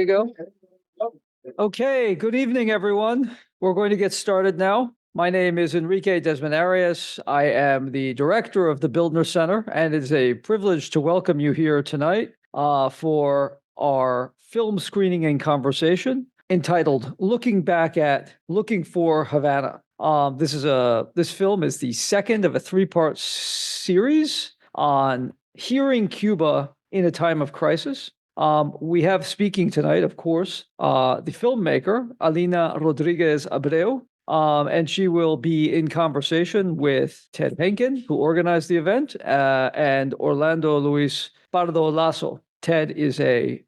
You go. Okay, good evening, everyone. We're going to get started now. My name is Enrique Desmenarias. I am the director of the Bildner Center, and it is a privilege to welcome you here tonight for our film screening and conversation entitled "Looking for Havana." This film is the second of a three-part series on hearing Cuba in a time of crisis. We have speaking tonight, of course, the filmmaker, Alina Rodríguez Abreu, and she will be in conversation with Ted Henken, who organized the event, and Orlando Luis Pardo Lazo. Ted is a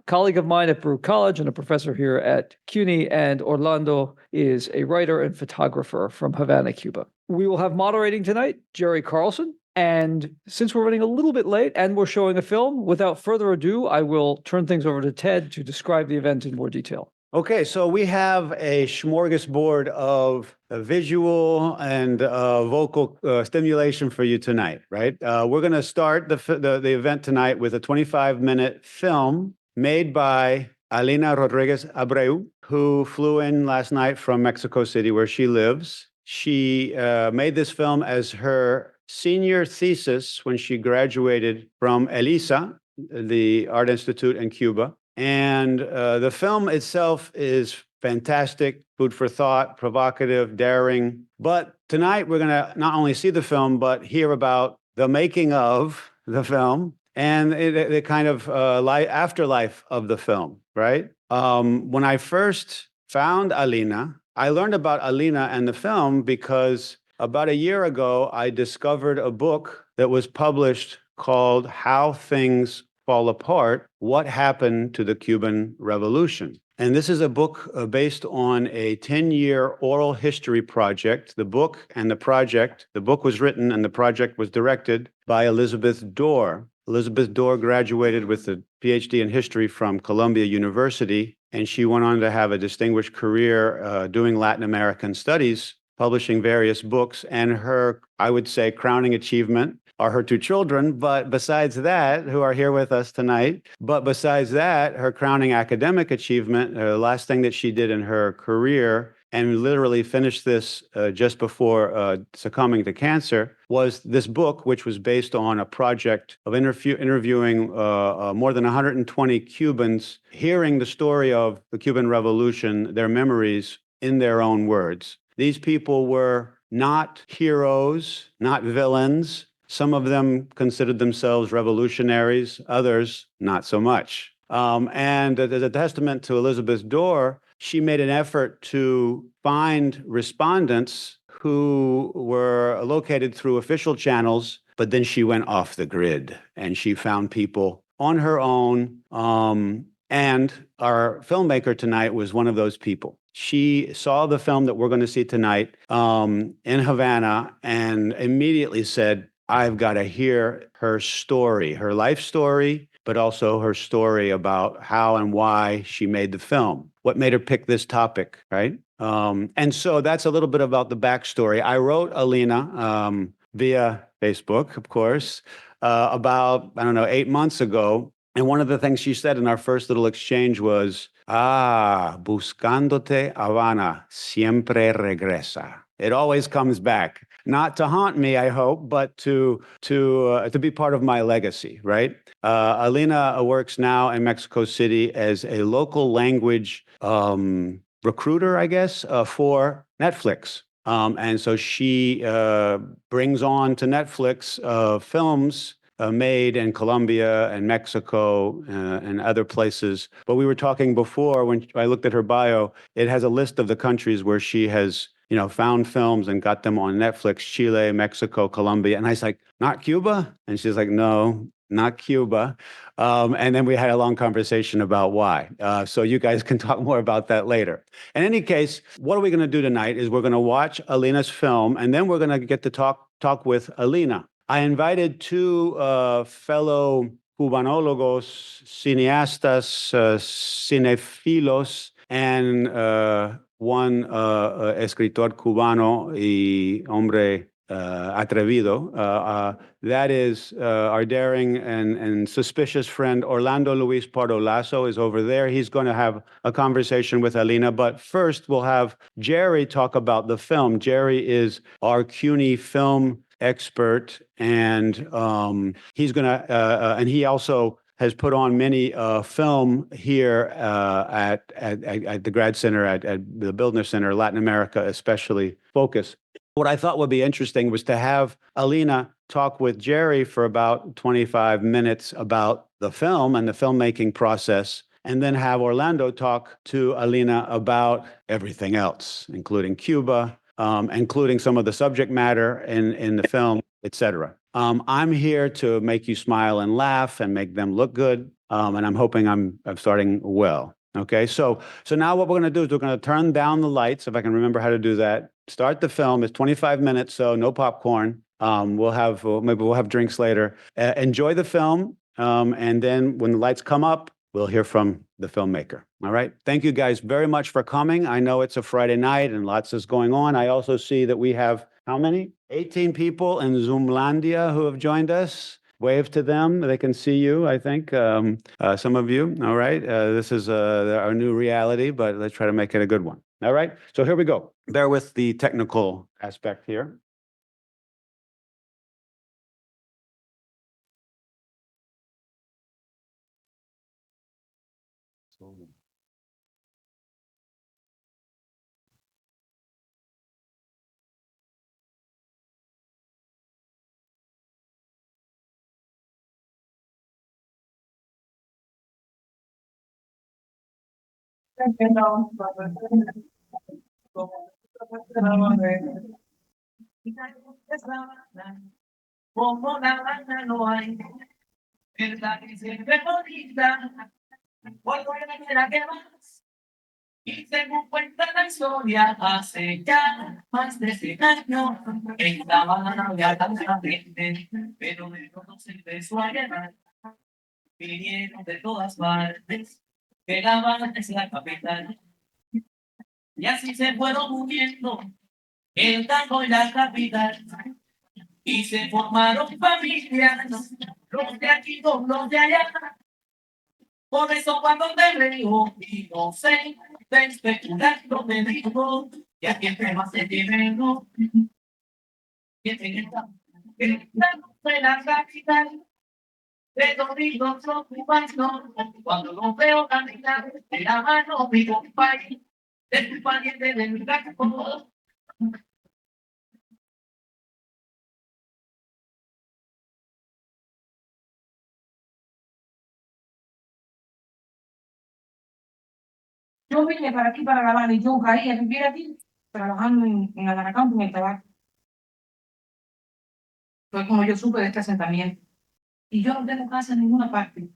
colleague of mine at Baruch College and a professor here at CUNY, and Orlando is a writer and photographer from Havana, Cuba. We will have moderating tonight, Jerry Carlson. And since we're running a little bit late and we're showing a film, without further ado, I will turn things over to Ted to describe the event in more detail. Okay, so we have a smorgasbord of visual and vocal stimulation for you tonight, right? We're going to start the event tonight with a 25-minute film made by Alina Rodríguez Abreu, who flew in last night from Mexico City, where she lives. She made this film as her senior thesis when she graduated from ELISA, the Art Institute in Cuba. And the film itself is fantastic, food for thought, provocative, daring. But tonight we're going to not only see the film, but hear about the making of the film and the kind of afterlife of the film, right? When I first found Alina, I learned about Alina and the film because about a year ago, I discovered a book that was published called How Things Fall Apart, What Happened to the Cuban Revolution. And this is a book based on a 10-year oral history project. The book was written and the project was directed by Elizabeth Dore. Elizabeth Dore graduated with a PhD in history from Columbia University, and she went on to have a distinguished career doing Latin American studies, publishing various books, and her, I would say, crowning achievement are her two children, but besides that, who are here with us tonight, but besides that, her crowning academic achievement, the last thing that she did in her career, and literally finished this just before succumbing to cancer, was this book, which was based on a project of interviewing more than 120 Cubans, hearing the story of the Cuban Revolution, their memories in their own words. These people were not heroes, not villains. Some of them considered themselves revolutionaries, others not so much. And as a testament to Elizabeth Dore, she made an effort to find respondents who were located through official channels, but then she went off the grid and she found people on her own. And our filmmaker tonight was one of those people. She saw the film that we're going to see tonight in Havana and immediately said, I've got to hear her story, her life story, but also her story about how and why she made the film. What made her pick this topic, right? And so that's a little bit about the backstory. I wrote Alina via Facebook, of course, about, 8 months ago. And one of the things she said in our first little exchange was, Buscándote Havana, siempre regresa. It always comes back. Not to haunt me, I hope, but to be part of my legacy, right? Alina works now in Mexico City as a local language recruiter, I guess, for Netflix. And so she brings on to Netflix films made in Colombia and Mexico and other places. But we were talking before, when I looked at her bio, it has a list of the countries where she has found films and got them on Netflix: Chile, Mexico, Colombia. And I was like, not Cuba? And she's like, no, not Cuba. And then we had a long conversation about why. So you guys can talk more about that later. In any case, what are we going to do tonight is we're going to watch Alina's film, and then we're going to get to talk with Alina. I invited two fellow cubanologos, cineastas, cinephilos, and one escritor cubano y hombre atrevido. That is our daring and suspicious friend Orlando Luis Pardo Lazo is over there. He's going to have a conversation with Alina. But first, we'll have Jerry talk about the film. Jerry is our CUNY film expert, and he's going to, and he also has put on many film here at the Grad Center, at the Bildner Center, Latin America especially focus. What I thought would be interesting was to have Alina talk with Jerry for about 25 minutes about the film and the filmmaking process, and then have Orlando talk to Alina about everything else, including Cuba, including some of the subject matter in the film, etc. I'm here to make you smile and laugh and make them look good, and I'm hoping I'm starting well. Okay, so now what we're going to do is we're going to turn down the lights, if I can remember how to do that. Start the film. It's 25 minutes, so no popcorn. Maybe we'll have drinks later. Enjoy the film, and then when the lights come up, we'll hear from the filmmaker. All right. Thank you guys very much for coming. I know it's a Friday night and lots is going on. I also see that we have how many? 18 people in Zoomlandia who have joined us. Wave to them. They can see you, I think, some of you. All right. This is our new reality, but let's try to make it a good one. All right. So here we go. Bear with the technical aspect here. Como la banda no hay, verdad que siempre bonita, por fuera que más. Y según cuenta la historia, hace ya más de 100 años, estaban había tanta gente, pero de no se empezó a llenar. Vinieron de todas partes, que La Habana es la capital. Y así se fueron uniendo el tango y la capital. Y se formaron familias, los de aquí con los de allá. Por eso cuando te veo, y no sé, de especular, no te digo, que aquí entre más se menos. Que está de la capital, de domingos son cubanos. Cuando los veo caminar, de la mano mi compadre, de tu pariente del campo. Yo vine para aquí, para La Habana, y yo caí a vivir aquí, trabajando en Alaracán, en el tabaco. Fue como yo supe de este asentamiento. Y yo no tengo casa en ninguna parte,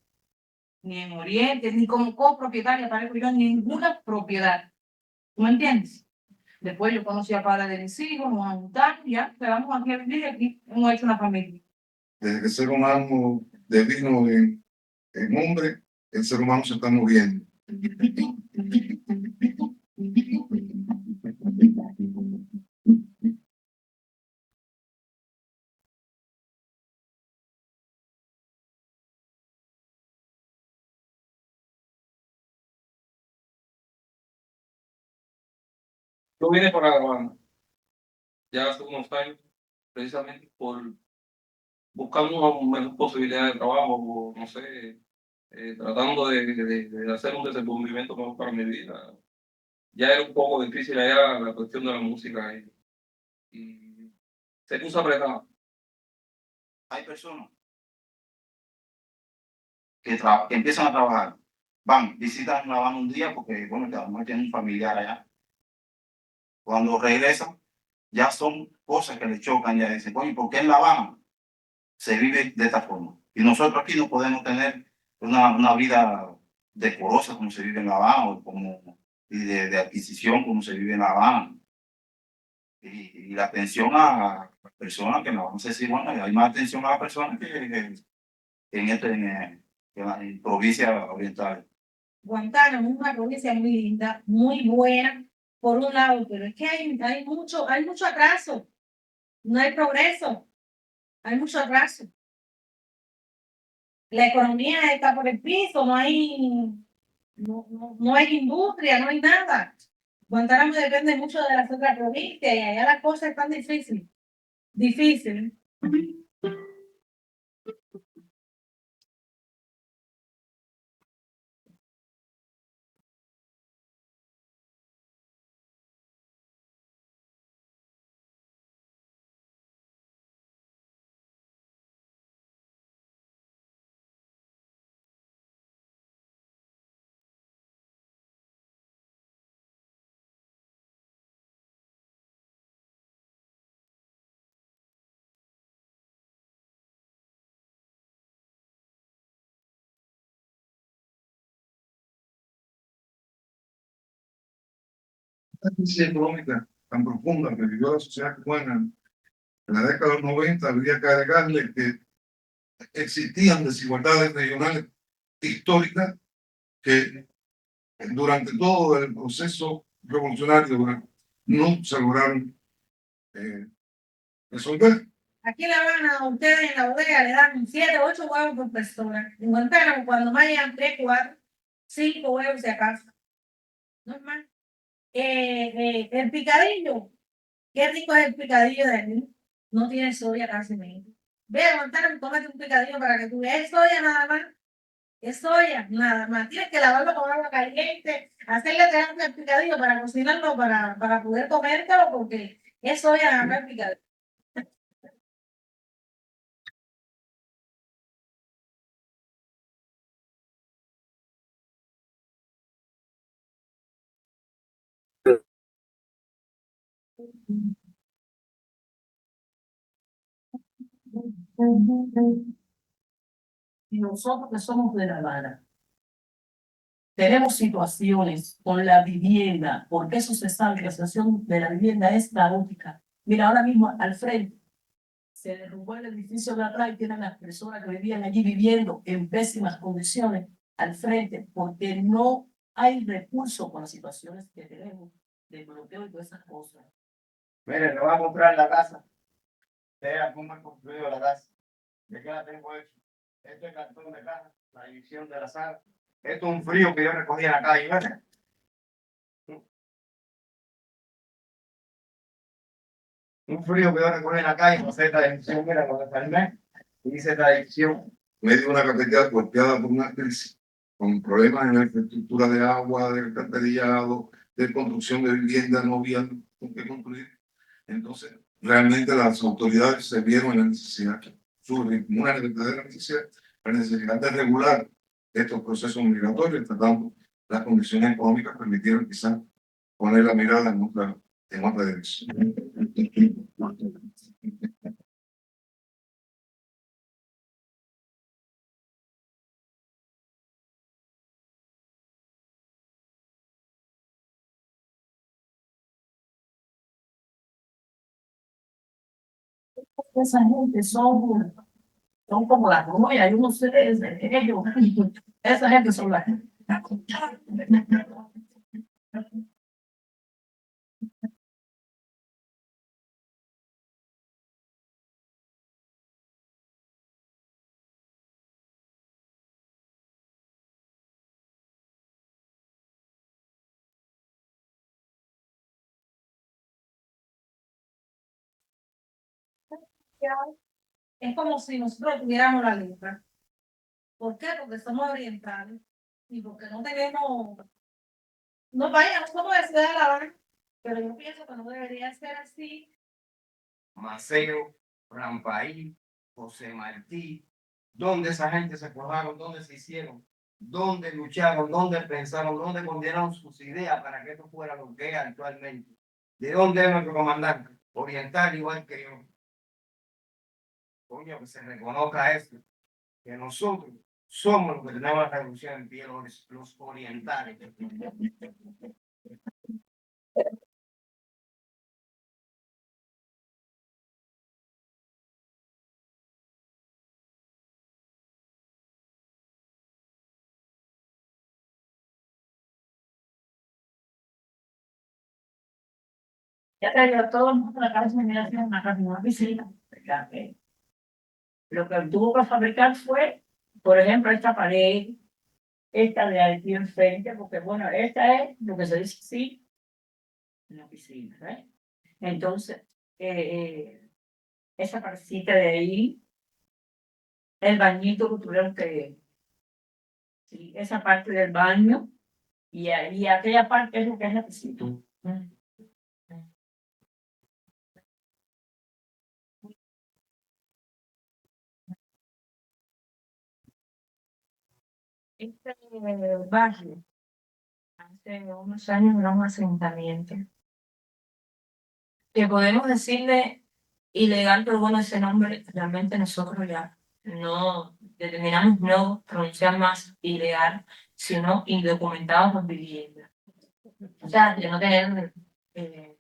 ni en Oriente, ni como copropietaria, parezco yo, en ninguna propiedad. ¿Tú me entiendes? Después yo conocí a padre de mis hijos, nos juntamos, ya, quedamos aquí a vivir aquí, hemos hecho una familia. Desde que el ser humano devino en hombre, el ser humano se está moviendo. Yo vine para La Habana ya hace unos años, precisamente por buscando una mejor posibilidad de trabajo, o no sé, tratando de hacer un desenvolvimiento mejor para mi vida. Ya era un poco difícil allá la cuestión de la música y se puso apretada. Hay personas que empiezan a trabajar, visitan La Habana un día porque, bueno, que a lo mejor tienen un familiar allá. Cuando regresan, ya son cosas que les chocan, ya dicen, coño, ¿por qué en La Habana se vive de esta forma? Y nosotros aquí no podemos tener una vida decorosa como se vive en La Habana, y de adquisición como se vive en La Habana. Y la atención a las personas que no vamos a decir, bueno, hay más atención a las personas que en la provincia oriental. Guantánamo es una provincia muy linda, muy buena, por un lado, pero es que hay mucho atraso. no hay progreso, hay mucho atraso. La economía está por el piso, no hay industria, no hay nada. Guantánamo depende mucho de las otras provincias y allá las cosas están difíciles. Difícil. La crisis económica tan profunda que vivió la sociedad cubana en la década de los 90, habría que agregarle que existían desigualdades regionales históricas que durante todo el proceso revolucionario no se lograron resolver. Aquí en La Habana, ustedes en la bodega le dan 7, 8 huevos por persona. En Guantánamo, cuando más llegan 3, 4, 5 huevos si acaso. No es más. El picadillo. Qué rico es el picadillo de aquí. No tiene soya casi menos. Ve a Guantánamo, cómete un picadillo para que tú veas. Es soya nada más. Es soya nada más. Tienes que lavarlo con agua caliente, hacerle terapia al picadillo para cocinarlo, para poder comértelo, porque es soya nada más el picadillo. Y nosotros que somos de La Habana, tenemos situaciones con la vivienda, porque eso se sabe, la situación de la vivienda es caótica. Mira, ahora mismo al frente se derrumbó el edificio de atrás y tienen las personas que vivían allí viviendo en pésimas condiciones al frente, porque no hay recursos con las situaciones que tenemos de bloqueo y todas esas cosas. Mire, le voy a mostrar la casa. Vea cómo he construido la casa. ¿De qué la tengo hecho? Esto es cartón de caja, la división de la sala. Esto es un frío que yo recogí en la calle, ¿verdad? Un frío que yo recogí en la calle, no sé esta división, mira, cuando salí, hice esta división. Medio de una capital golpeada por una crisis, con problemas en la infraestructura de agua, de alcantarillado, de construcción de viviendas, no había con qué construir. Entonces, realmente las autoridades se vieron en la necesidad, una verdadera necesidad, la necesidad de regular estos procesos migratorios, tratando las condiciones económicas permitieron quizás poner la mirada en otra dirección. Esa gente son como las joyas, yo no sé, ellos, esa gente son las gente. Es como si nosotros tuviéramos la letra. ¿Por qué? Porque somos orientales y porque no tenemos, no vaya, no somos de Ciudad de La Habana, pero yo pienso que no debería ser así. Maceo, Rampaí, José Martí, dónde esa gente se formaron, dónde se hicieron, dónde lucharon, dónde pensaron, dónde condenaron sus ideas para que esto fuera lo que es actualmente. ¿De dónde es nuestro comandante? Oriental igual que yo. Coño, que se reconozca esto, que nosotros somos los que tenemos la revolución en pie, los orientales. Ya te digo, todo el mundo en la casa de migración, una casa, una piscina. ¿Verdad? Lo que tuvo que fabricar fue, por ejemplo, esta pared, esta de aquí enfrente, porque bueno, esta es lo que se dice así, una piscina, ¿ves? Entonces, esa parecita de ahí, el bañito que tuvieron que, sí, esa parte del baño, y aquella parte es lo que es la piscina. Este barrio, hace unos años era un asentamiento, que podemos decirle ilegal, pero bueno, ese nombre realmente nosotros ya no determinamos no pronunciar más ilegal, sino indocumentados por vivienda. O sea, de no tener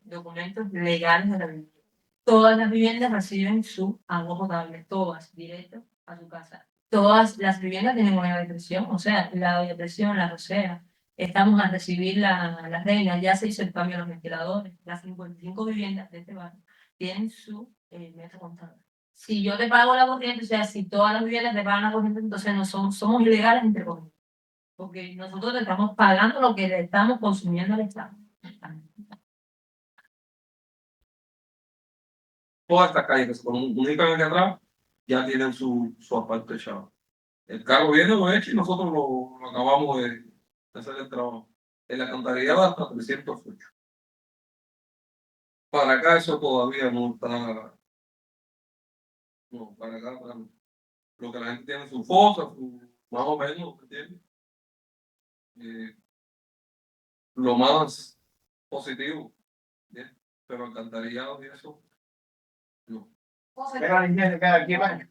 documentos legales de la vivienda. Todas las viviendas reciben su agua potable, todas, directo a su casa. Todas las viviendas tienen una depresión, o sea, la depresión, la rosera. Estamos a recibir las reglas, ya se hizo el cambio de los ventiladores. Las 55 viviendas de este barrio tienen su metro contado. Si yo te pago la corriente, o sea, si todas las viviendas te pagan la corriente, entonces no somos ilegales, entre comillas. Porque nosotros le estamos pagando lo que le estamos consumiendo al Estado. Todas estas calles que se comunican aquí atrás ya tienen su asfalto echado. El carro viene, lo echa y nosotros lo acabamos de hacer el trabajo. El alcantarillado hasta 308. Para acá eso todavía no está. No, para acá, lo que la gente tiene su fosa, más o menos, ¿entiendes? Lo más positivo, ¿bien? Pero alcantarillado y eso, no. Mira, Inés, queda aquí, vaya.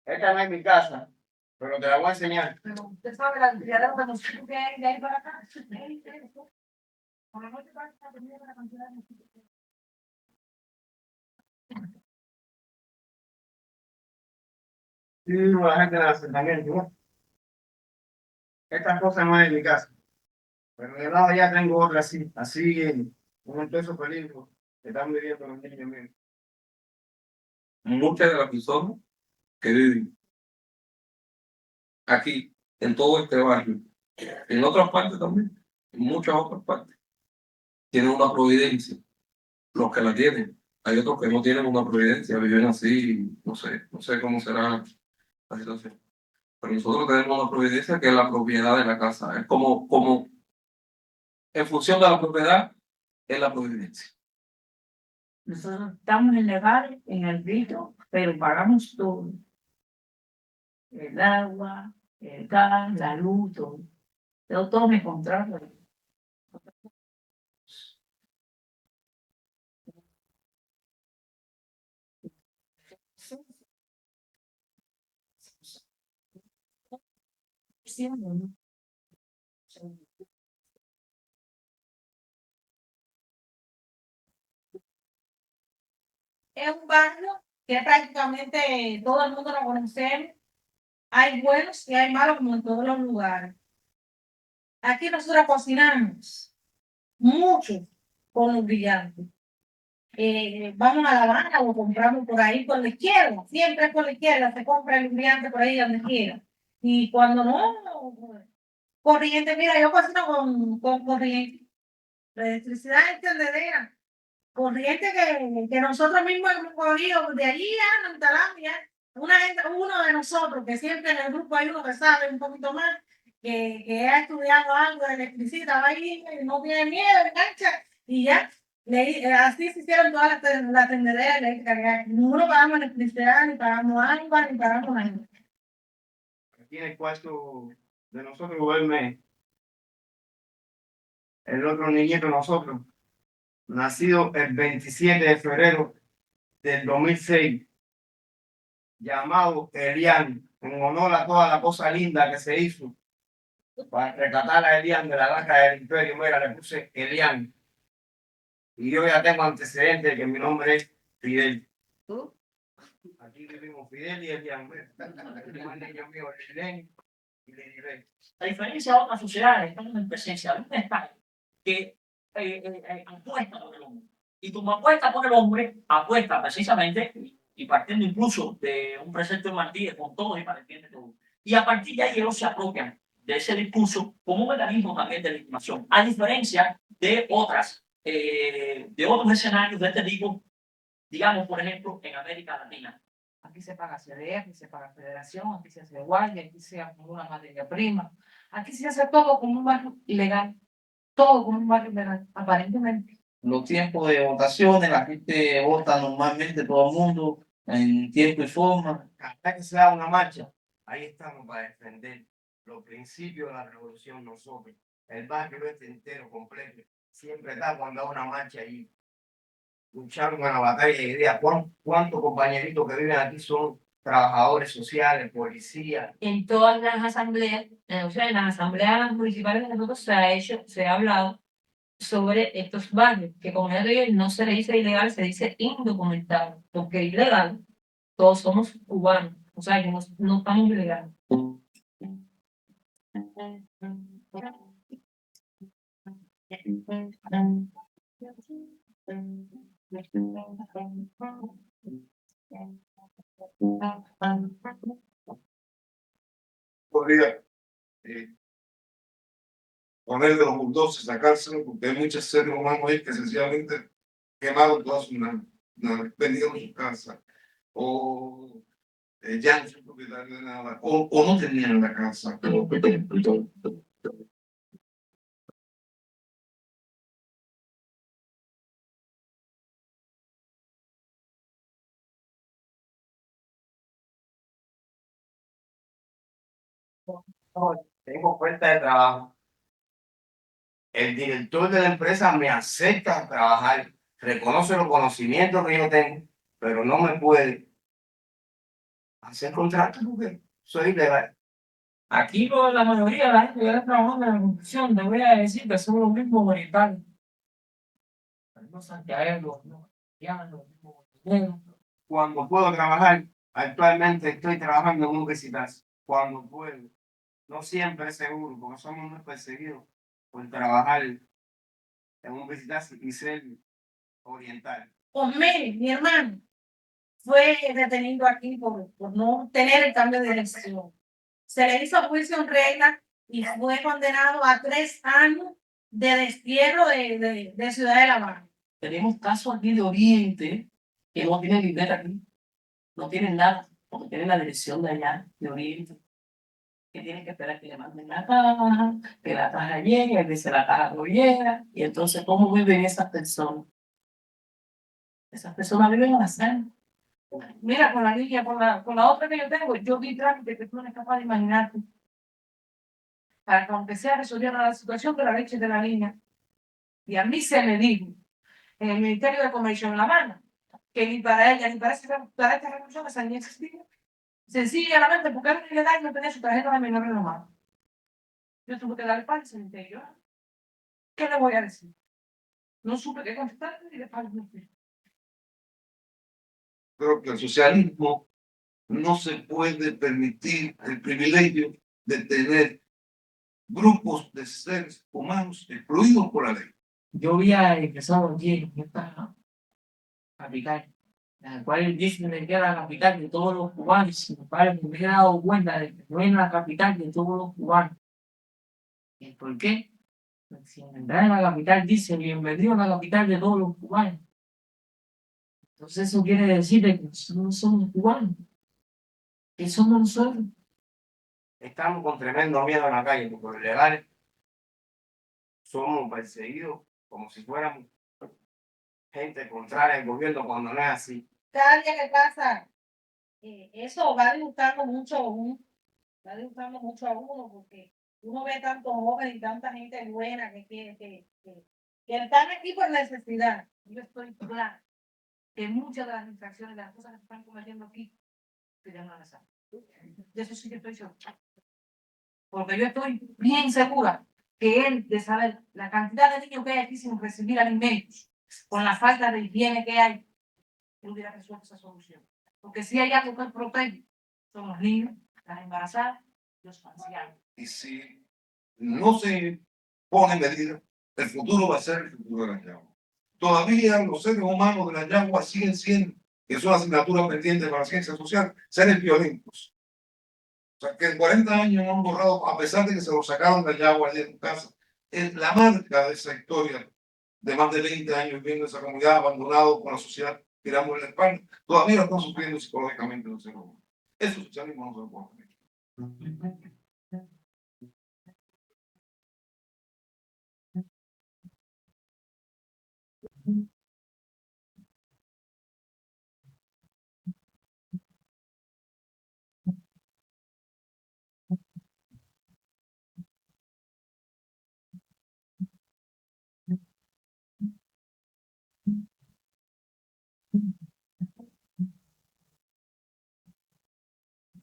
Esta no es mi casa, pero te la voy a enseñar. Pero usted sabe la cantidad de mosquitos que hay de ahí para acá. Por la noche va a tener la cantidad de mosquitos. Sí, la gente del asentamiento, ¿no? Estas cosas no es de mi casa. Pero de lado ya tengo otra así en un peso peligro que están viviendo los niños míos. Muchas de las personas que viven aquí, en todo este barrio, en otras partes también, en muchas otras partes, tienen una providencia. Los que la tienen, hay otros que no tienen una providencia, viven así, no sé cómo será la situación. Pero nosotros tenemos una providencia que es la propiedad de la casa. Es como en función de la propiedad, es la providencia. Nosotros estamos en legal, en el grito, pero pagamos todo. El agua, el gas, la luz, todo. Yo todo mi contrato. Sí, ¿no? Es un barrio que prácticamente todo el mundo lo conoce. Hay buenos y hay malos como en todos los lugares. Aquí nosotros cocinamos mucho con los brillantes. Vamos a La Habana o compramos por ahí por la izquierda, siempre es por la izquierda, se compra el brillante por ahí donde quiera. Y cuando no, corriente, mira, yo cocino con corriente, la electricidad es tendedera. Corriente que nosotros mismos hemos cogido de allí ya nos instalamos ya. Uno de nosotros, que siempre en el grupo hay uno que sabe un poquito más, que ha estudiado algo de electricidad, va ahí, no tiene miedo, engancha, y ya. Así se hicieron todas las tendederas eléctricas. Ninguno pagamos electricidad, ni pagamos agua, ni pagamos nada. Aquí en el cuarto de nosotros duerme el otro niñito de nosotros, nacido el 27 de febrero del 2006, llamado Elian, en honor a toda la cosa linda que se hizo para rescatar a Elian de la laja del imperio. Mira, le puse Elian. Y yo ya tengo antecedentes de que mi nombre es Fidel. Aquí vivimos Fidel y Elian. Niño mío, Elian y Lilibet. A diferencia de otras sociedades, estamos en presencia de un Estado que apuesta por el hombre Y como apuesta por el hombre, apuesta precisamente, y partiendo incluso de un precepto de Martínez con todo y para entiende todo. Y a partir de ahí ellos se apropian de ese discurso como un mecanismo también de legitimación, a diferencia de de otros escenarios de este tipo, digamos, por ejemplo, en América Latina. Aquí se paga CDF, aquí se paga Federación, aquí se hace guardia, aquí se hace una materia prima. Aquí se hace todo como un barrio legal. Todo como un barrio legal, aparentemente. Los tiempos de votaciones, la gente vota normalmente, todo el mundo, en tiempo y forma. Hasta que se da una marcha, ahí estamos para defender los principios de la revolución nosotros. El barrio este entero, completo, siempre está cuando hay una marcha ahí. Lucharon en la batalla y idea. ¿Cuántos compañeritos que viven aquí son trabajadores sociales, policías? En todas las asambleas, o sea, en las asambleas municipales de nosotros se ha hablado sobre estos barrios, que como ya te digo, no se le dice ilegal, se dice indocumentado, porque ilegal, todos somos cubanos, o sea, que no estamos ilegales. Podría poner de los bulldozers, sacárselo, porque hay muchos seres humanos ahí que sencillamente quemaron todas sus naves, vendieron su casa, o ya no son propietarios de nada, o no tenían la casa. Tengo oferta de trabajo. El director de la empresa me acepta a trabajar, reconoce los conocimientos que yo tengo, pero no me puede hacer contrato porque soy ilegal. Aquí la mayoría de la gente que está trabajando en la construcción, te voy a decir que son los mismos orientales. Los santiagueros, los haitianos, los mismos bolivianos. Cuando puedo trabajar, actualmente estoy trabajando en universidades. Cuando puedo, no siempre es seguro, porque somos muy perseguidos por trabajar en universidades y ser oriental. Osmel, mi hermano, fue detenido aquí por no tener el cambio de dirección. Se le hizo juicio en regla y fue condenado a 3 años de destierro de Ciudad de La Habana. Tenemos casos aquí de Oriente que no tienen libreta aquí, no tienen nada, porque tienen la dirección de allá, de Oriente, que tienen que esperar que le manden la caja, que la caja llegue, él dice la caja no llega, y entonces, ¿cómo viven esas personas? Esas personas viven en la sala. Mira, con la línea, con la otra que yo tengo, yo vi trámite que tú no eres capaz de imaginarte. Para que aunque sea resolviera la situación de la leche de la niña. Y a mí se me dijo, en el Ministerio de Comercio en La Habana, que ni para ella, ni para esta revolución esa niña existía. Sencillamente porque era ilegal y no tenía su tarjeta de menor en la mano. Yo tuve que darle para el cementerio. ¿Qué le voy a decir? No supe qué contestar y le pago. Creo que el socialismo no se puede permitir el privilegio de tener grupos de seres humanos excluidos por la ley. Yo había empezado aquí en esta capital, en la cual dicen que era la capital de todos los cubanos, y mi padre me había dado cuenta de que no es la capital de todos los cubanos. ¿Y por qué? Porque si en la capital dice bienvenido a la capital de todos los cubanos. Entonces eso quiere decir que no somos cubanos, que somos nosotros. Estamos con tremendo miedo en la calle porque los ilegales somos perseguidos como si fuéramos gente contraria al gobierno cuando no es así. Cada día que pasa, eso va disgustando mucho a uno, porque uno ve tantos jóvenes y tanta gente buena que están aquí por necesidad. Yo estoy clara que muchas de las infracciones, de las cosas que se están cometiendo aquí, se llaman a la. De eso sí que estoy segura. Porque yo estoy bien segura que él, de saber la cantidad de niños que hay aquí sin recibir alimentos, con la falta de higiene que hay, él hubiera resuelto esa solución. Porque si hay algo que protege, son los niños, las embarazadas, los ancianos. Y si no se pone medida, el futuro va a ser el futuro de la llama. Todavía los seres humanos de la yagua siguen siendo, que es una asignatura pendiente para la ciencia social, seres violentos. O sea, que en 40 años no han borrado, a pesar de que se lo sacaron de yagua allí en tu casa, es la marca de esa historia de más de 20 años viviendo en esa comunidad abandonado por la sociedad, tiramos la espalda, todavía lo están sufriendo psicológicamente los seres humanos. Eso socialismo no se lo puede hacer.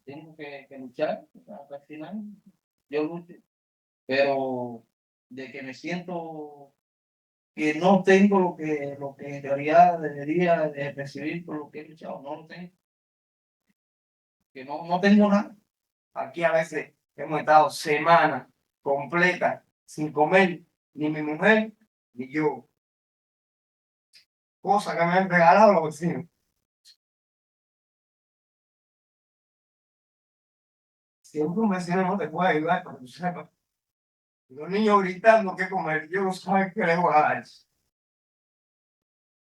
Tengo que luchar hasta el final. Yo lucho, pero de que me siento que no tengo lo que en realidad debería de recibir por lo que he luchado, no lo tengo. Que no tengo nada. Aquí a veces hemos estado semanas completas sin comer, ni mi mujer ni yo. Cosas que me han regalado los vecinos. Siempre un vecino no te puede ayudar, para que tú sepas. Los niños gritando qué comer, yo no sé qué les voy a dar.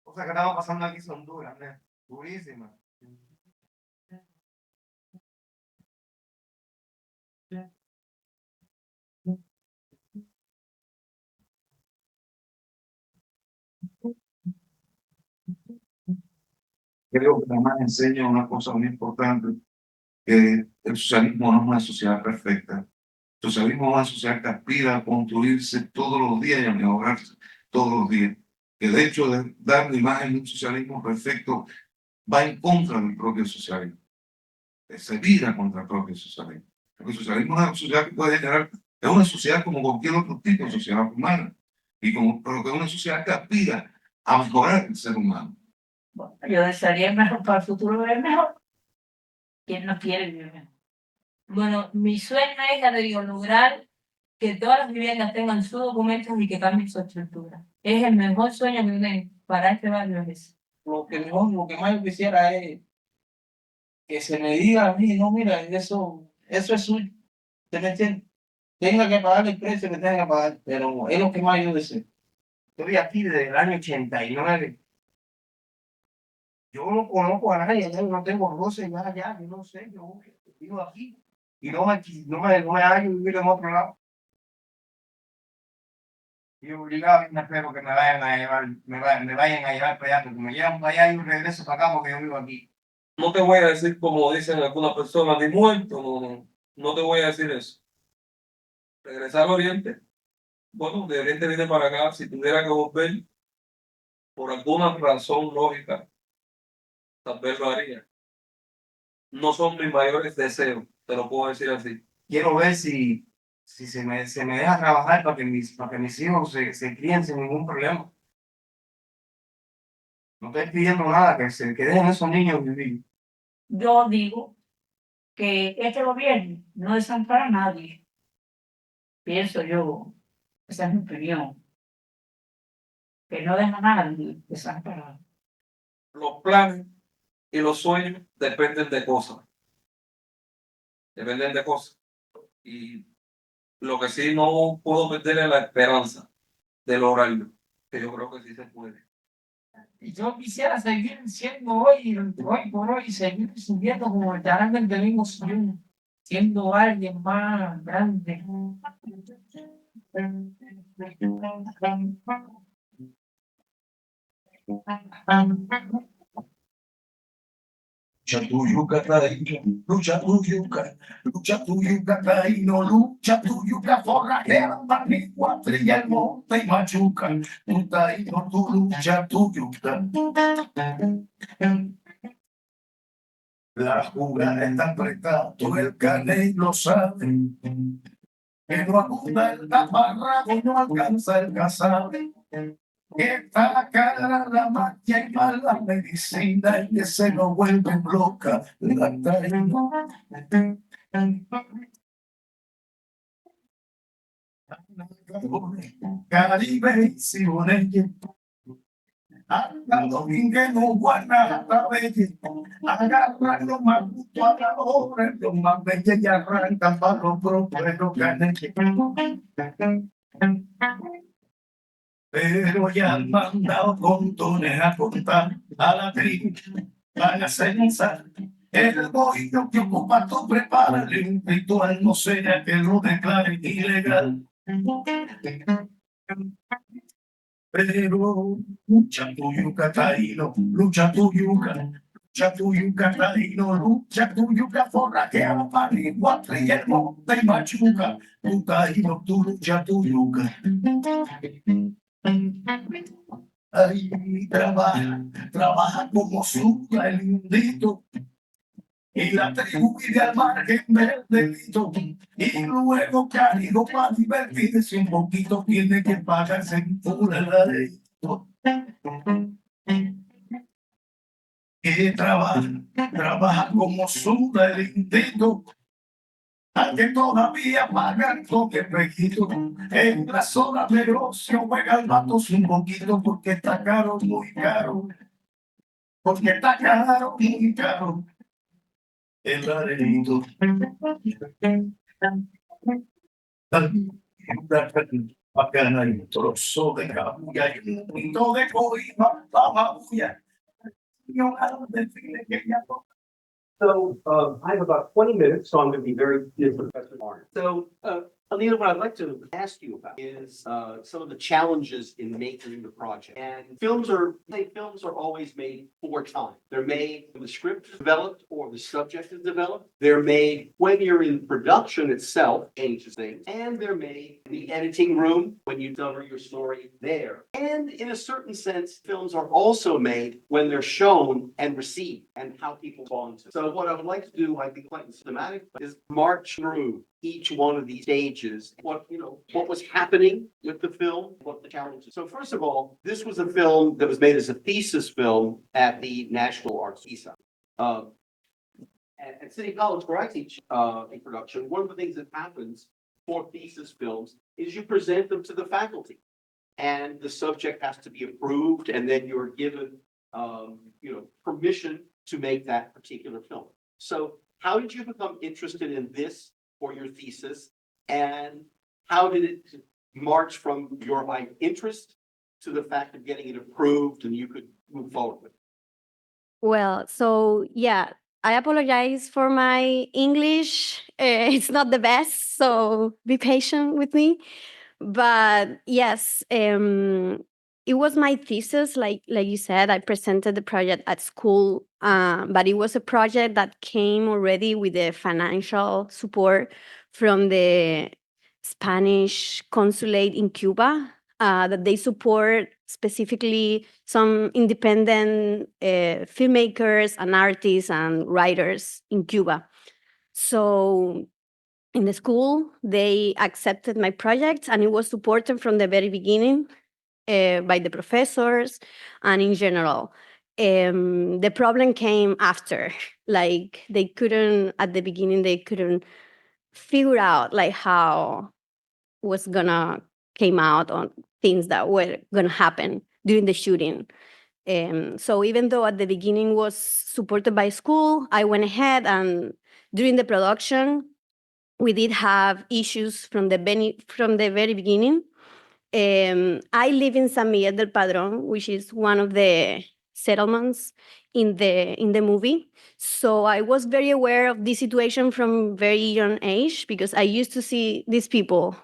Cosas que estamos pasando aquí son duras, ¿no? Durísimas. Creo que además enseña una cosa muy importante, que el socialismo no es una sociedad perfecta. El socialismo es una sociedad que aspira a construirse todos los días y a mejorarse todos los días. El hecho de dar la imagen de un socialismo perfecto va en contra del propio socialismo. Se vira contra el propio socialismo. Porque el socialismo es una sociedad que puede generar, es una sociedad como cualquier otro tipo de sociedad humana, pero que es una sociedad que aspira a mejorar el ser humano. Bueno, yo desearía mejor para el futuro vivir mejor. ¿Quién no quiere vivir mejor? Bueno, mi sueño es, ya te digo, lograr que todas las viviendas tengan sus documentos y que cambien su estructura. Es el mejor sueño que tengo para este barrio es ese. Lo que más yo quisiera es que se me diga a mí, no, mira, eso es suyo. ¿Usted me entiende? Tenga que pagar el precio que tenga que pagar, pero es lo que más yo deseo. Estoy aquí desde el año 89. Yo no conozco a nadie, yo no tengo roce, nada, ya, yo no sé, yo vivo aquí. Y no me hallo vivir en otro lado. Y obligado, y me espero que me vayan a llevar, me vayan a llevar para allá, porque me llevan para allá y yo regreso para acá porque yo vivo aquí. No te voy a decir como dicen algunas personas, ni muerto, no te voy a decir eso. Regresar al Oriente, bueno, de Oriente viene para acá, si tuviera que volver, por alguna razón lógica, tal vez lo haría. No son mis mayores deseos, te lo puedo decir así. Quiero ver si se me deja trabajar para que mis hijos se críen sin ningún problema. No estoy pidiendo nada, que dejen esos niños vivir. Yo digo que este gobierno no desampara a nadie. Pienso yo, esa es mi opinión, que no deja a nadie desamparado. Los planes y los sueños dependen de cosas. Dependen de cosas. Y lo que sí no puedo perder es la esperanza de lograrlo, que yo creo que sí se puede. Y yo quisiera seguir siendo hoy por hoy, seguir subiendo como literalmente vengo subiendo, siendo alguien más grande. Lucha tu yuca, lucha tu yuca, lucha tu yuca, no lucha tu yuca, forrajera, barrigua, trilla el monte y machuca, tu taíno, tu lucha tu yuca. La jugada está apretada, todo el caney lo sabe, que no ajusta el taparrabo, no alcanza el casabe. Está cara la magia y mala medicina y que se nos vuelve loca la taína. Caribe y Siboney, Ando que no guarda la bella, agarra lo más justo a la hora, lo más bello y arranca para los propios ganes. Pero ya han mandado contones a contar a la tribu, van a censar el bohío que ocupa tu prepárale un ritual, no sea que lo declaren ilegal. Pero lucha tu yuca, taíno, lucha tu yuca, taíno, lucha tu yuca, forraquea, marigua, y el monte y machuca, tu taíno, tu lucha tu yuca. Ahí trabaja como suya el indito, y la tribu vive al margen del delito, y luego cálido para divertirse un poquito tiene que pagarse en pura la ley. Que trabaja como suda el indito, al que todavía pagan con el requisito. En la zona de negocio juega el vato un poquito porque está caro, muy caro. Porque está caro, muy caro. El arenito. Bacana y un trozo de cabulla y un poquito de coima, mabulla. So I have about 20 minutes, so I'm going to be very brief, Professor Barnes. So, Alina, what I'd like to ask you about is some of the challenges in making the project. And films are always made for time. They're made when the script is developed or the subject is developed. They're made when you're in production itself, changes things. And they're made in the editing room when you deliver your story there. And in a certain sense, films are also made when they're shown and received and how people respond to. So what I would like to do, I think quite systematic, is march through each one of these stages, what was happening with the film, what the challenges. So first of all, this was a film that was made as a thesis film at the National Arts Visa. At City College, where I teach in production, one of the things that happens for thesis films is you present them to the faculty, and the subject has to be approved, and then you're given, permission to make that particular film. So how did you become interested in this for your thesis, and how did it march from your interest to the fact of getting it approved and you could move forward with it? Well, so yeah, I apologize for my English. It's not the best, so be patient with me. But yes, it was my thesis, like you said. I presented the project at school, but it was a project that came already with the financial support from the Spanish consulate in Cuba, that they support specifically some independent filmmakers and artists and writers in Cuba. So in the school, they accepted my project, and it was supported from the very beginning by the professors and in general. The problem came after, like at the beginning, they couldn't figure out like how was gonna came out on things that were gonna happen during the shooting. So even though at the beginning was supported by school, I went ahead, and during the production, we did have issues from the very beginning. I live in San Miguel del Padrón, which is one of the settlements in the movie. So I was very aware of this situation from very young age, because I used to see these people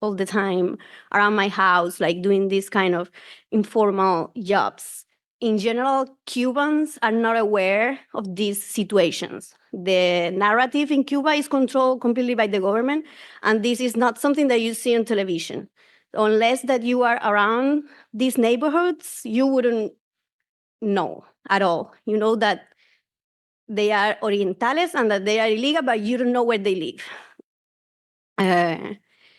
all the time around my house, like doing these kind of informal jobs. In general, Cubans are not aware of these situations. The narrative in Cuba is controlled completely by the government, and this is not something that you see on television. Unless that you are around these neighborhoods, you wouldn't know at all. You know that they are Orientales and that they are illegal, but you don't know where they live.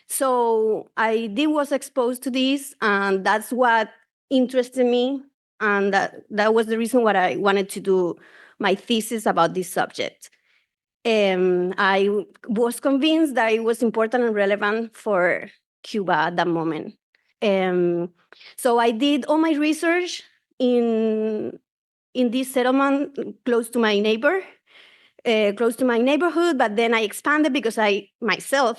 So I was exposed to this, and that's what interested me, and that was the reason why I wanted to do my thesis about this subject. I was convinced that it was important and relevant for Cuba at that moment. So I did all my research in this settlement close to my neighborhood, but then I expanded because I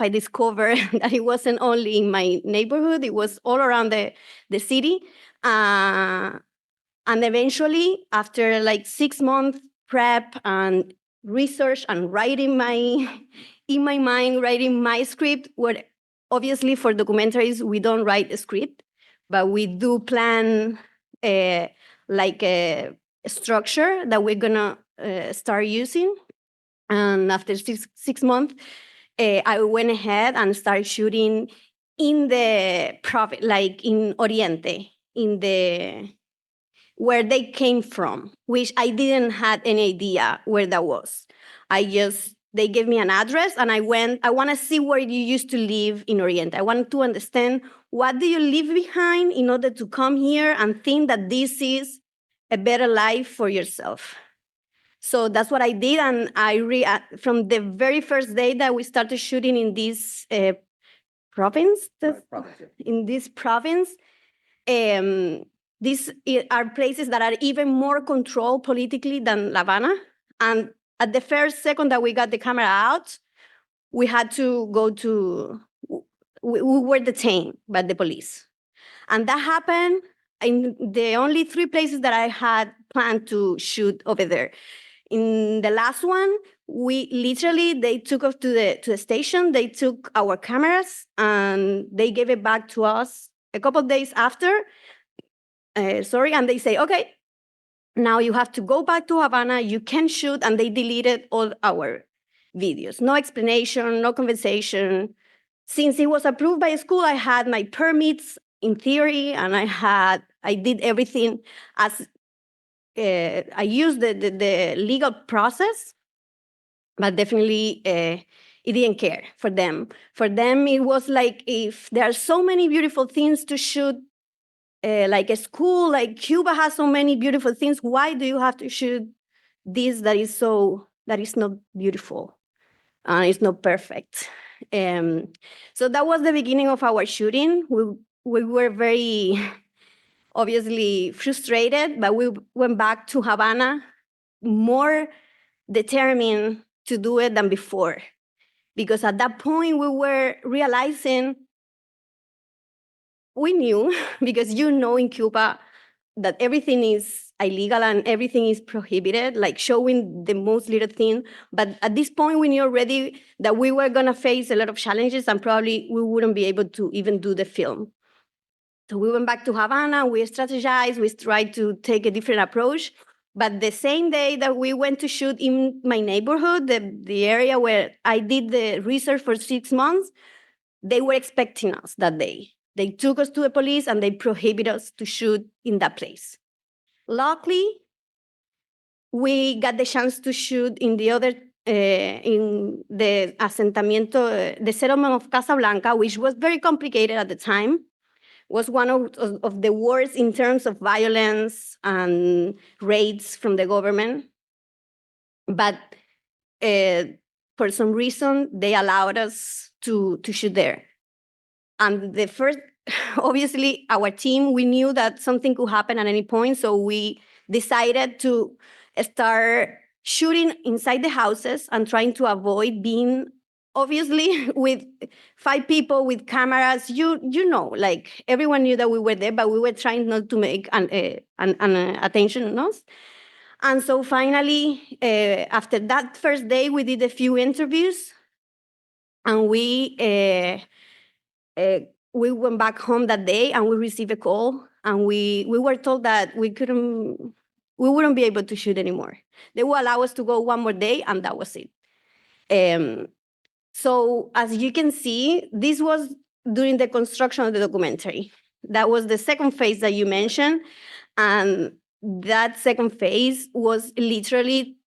discovered that it wasn't only in my neighborhood, it was all around the city. And eventually, after like 6 months prep and research and writing in my mind, writing my script, where obviously for documentaries, we don't write a script, but we do plan like a structure that we're gonna start using. And after six months, I went ahead and started shooting in the like in Oriente, where they came from, which I didn't have any idea where that was. They gave me an address and I want to see where you used to live in Oriente. I wanted to understand what do you leave behind in order to come here and think that this is a better life for yourself. So that's what I did. And from the very first day that we started shooting in this province, these are places that are even more controlled politically than La Habana. And at the first second that we got the camera out, we had to we were detained by the police. And that happened in the only 3 places that I had planned to shoot over there. In the last one, they took us to the station, they took our cameras and they gave it back to us a couple of days after. And they say, okay, now you have to go back to Havana, you can shoot, and they deleted all our videos. No explanation, no conversation. Since it was approved by school, I had my permits in theory, and I did everything as I used the legal process, but definitely it didn't care for them. For them, it was like, if there are so many beautiful things to shoot, like a school, like Cuba has so many beautiful things, why do you have to shoot this that is not beautiful and it's not perfect? So that was the beginning of our shooting. We were very obviously frustrated, but we went back to Havana more determined to do it than before. Because at that point, we were realizing, we knew, because in Cuba, that everything is illegal and everything is prohibited, like showing the most little thing. But at this point, we knew already that we were going to face a lot of challenges and probably we wouldn't be able to even do the film. So we went back to Havana, we strategized, we tried to take a different approach. But the same day that we went to shoot in my neighborhood, the area where I did the research for 6 months, they were expecting us that day. They took us to the police and they prohibited us to shoot in that place. Luckily, we got the chance to shoot in the other, in the asentamiento, the settlement of Casablanca, which was very complicated at the time. Was one of the worst in terms of violence and raids from the government. But for some reason, they allowed us to shoot there. And the first, obviously, our team, we knew that something could happen at any point, so we decided to start shooting inside the houses and trying to avoid being, obviously, with 5 people with cameras. Like everyone knew that we were there, but we were trying not to make an attention on us. And so finally, after that first day, we did a few interviews, and we went back home that day and we received a call and we were told that we wouldn't be able to shoot anymore. They will allow us to go one more day and that was it. So as you can see, this was during the construction of the documentary. That was the second phase that you mentioned. And that second phase was literally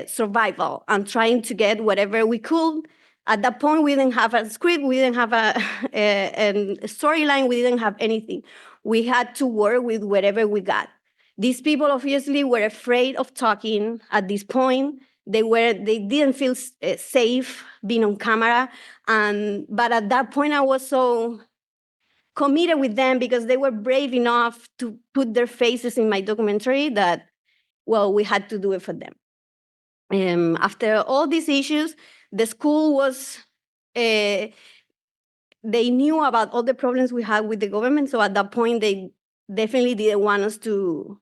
survival and trying to get whatever we could. At that point, we didn't have a script, we didn't have a storyline, we didn't have anything. We had to work with whatever we got. These people obviously were afraid of talking at this point. They didn't feel safe being on camera. But at that point, I was so committed with them because they were brave enough to put their faces in my documentary that, well, we had to do it for them. After all these issues, the school was, they knew about all the problems we had with the government. So at that point, they definitely didn't want us to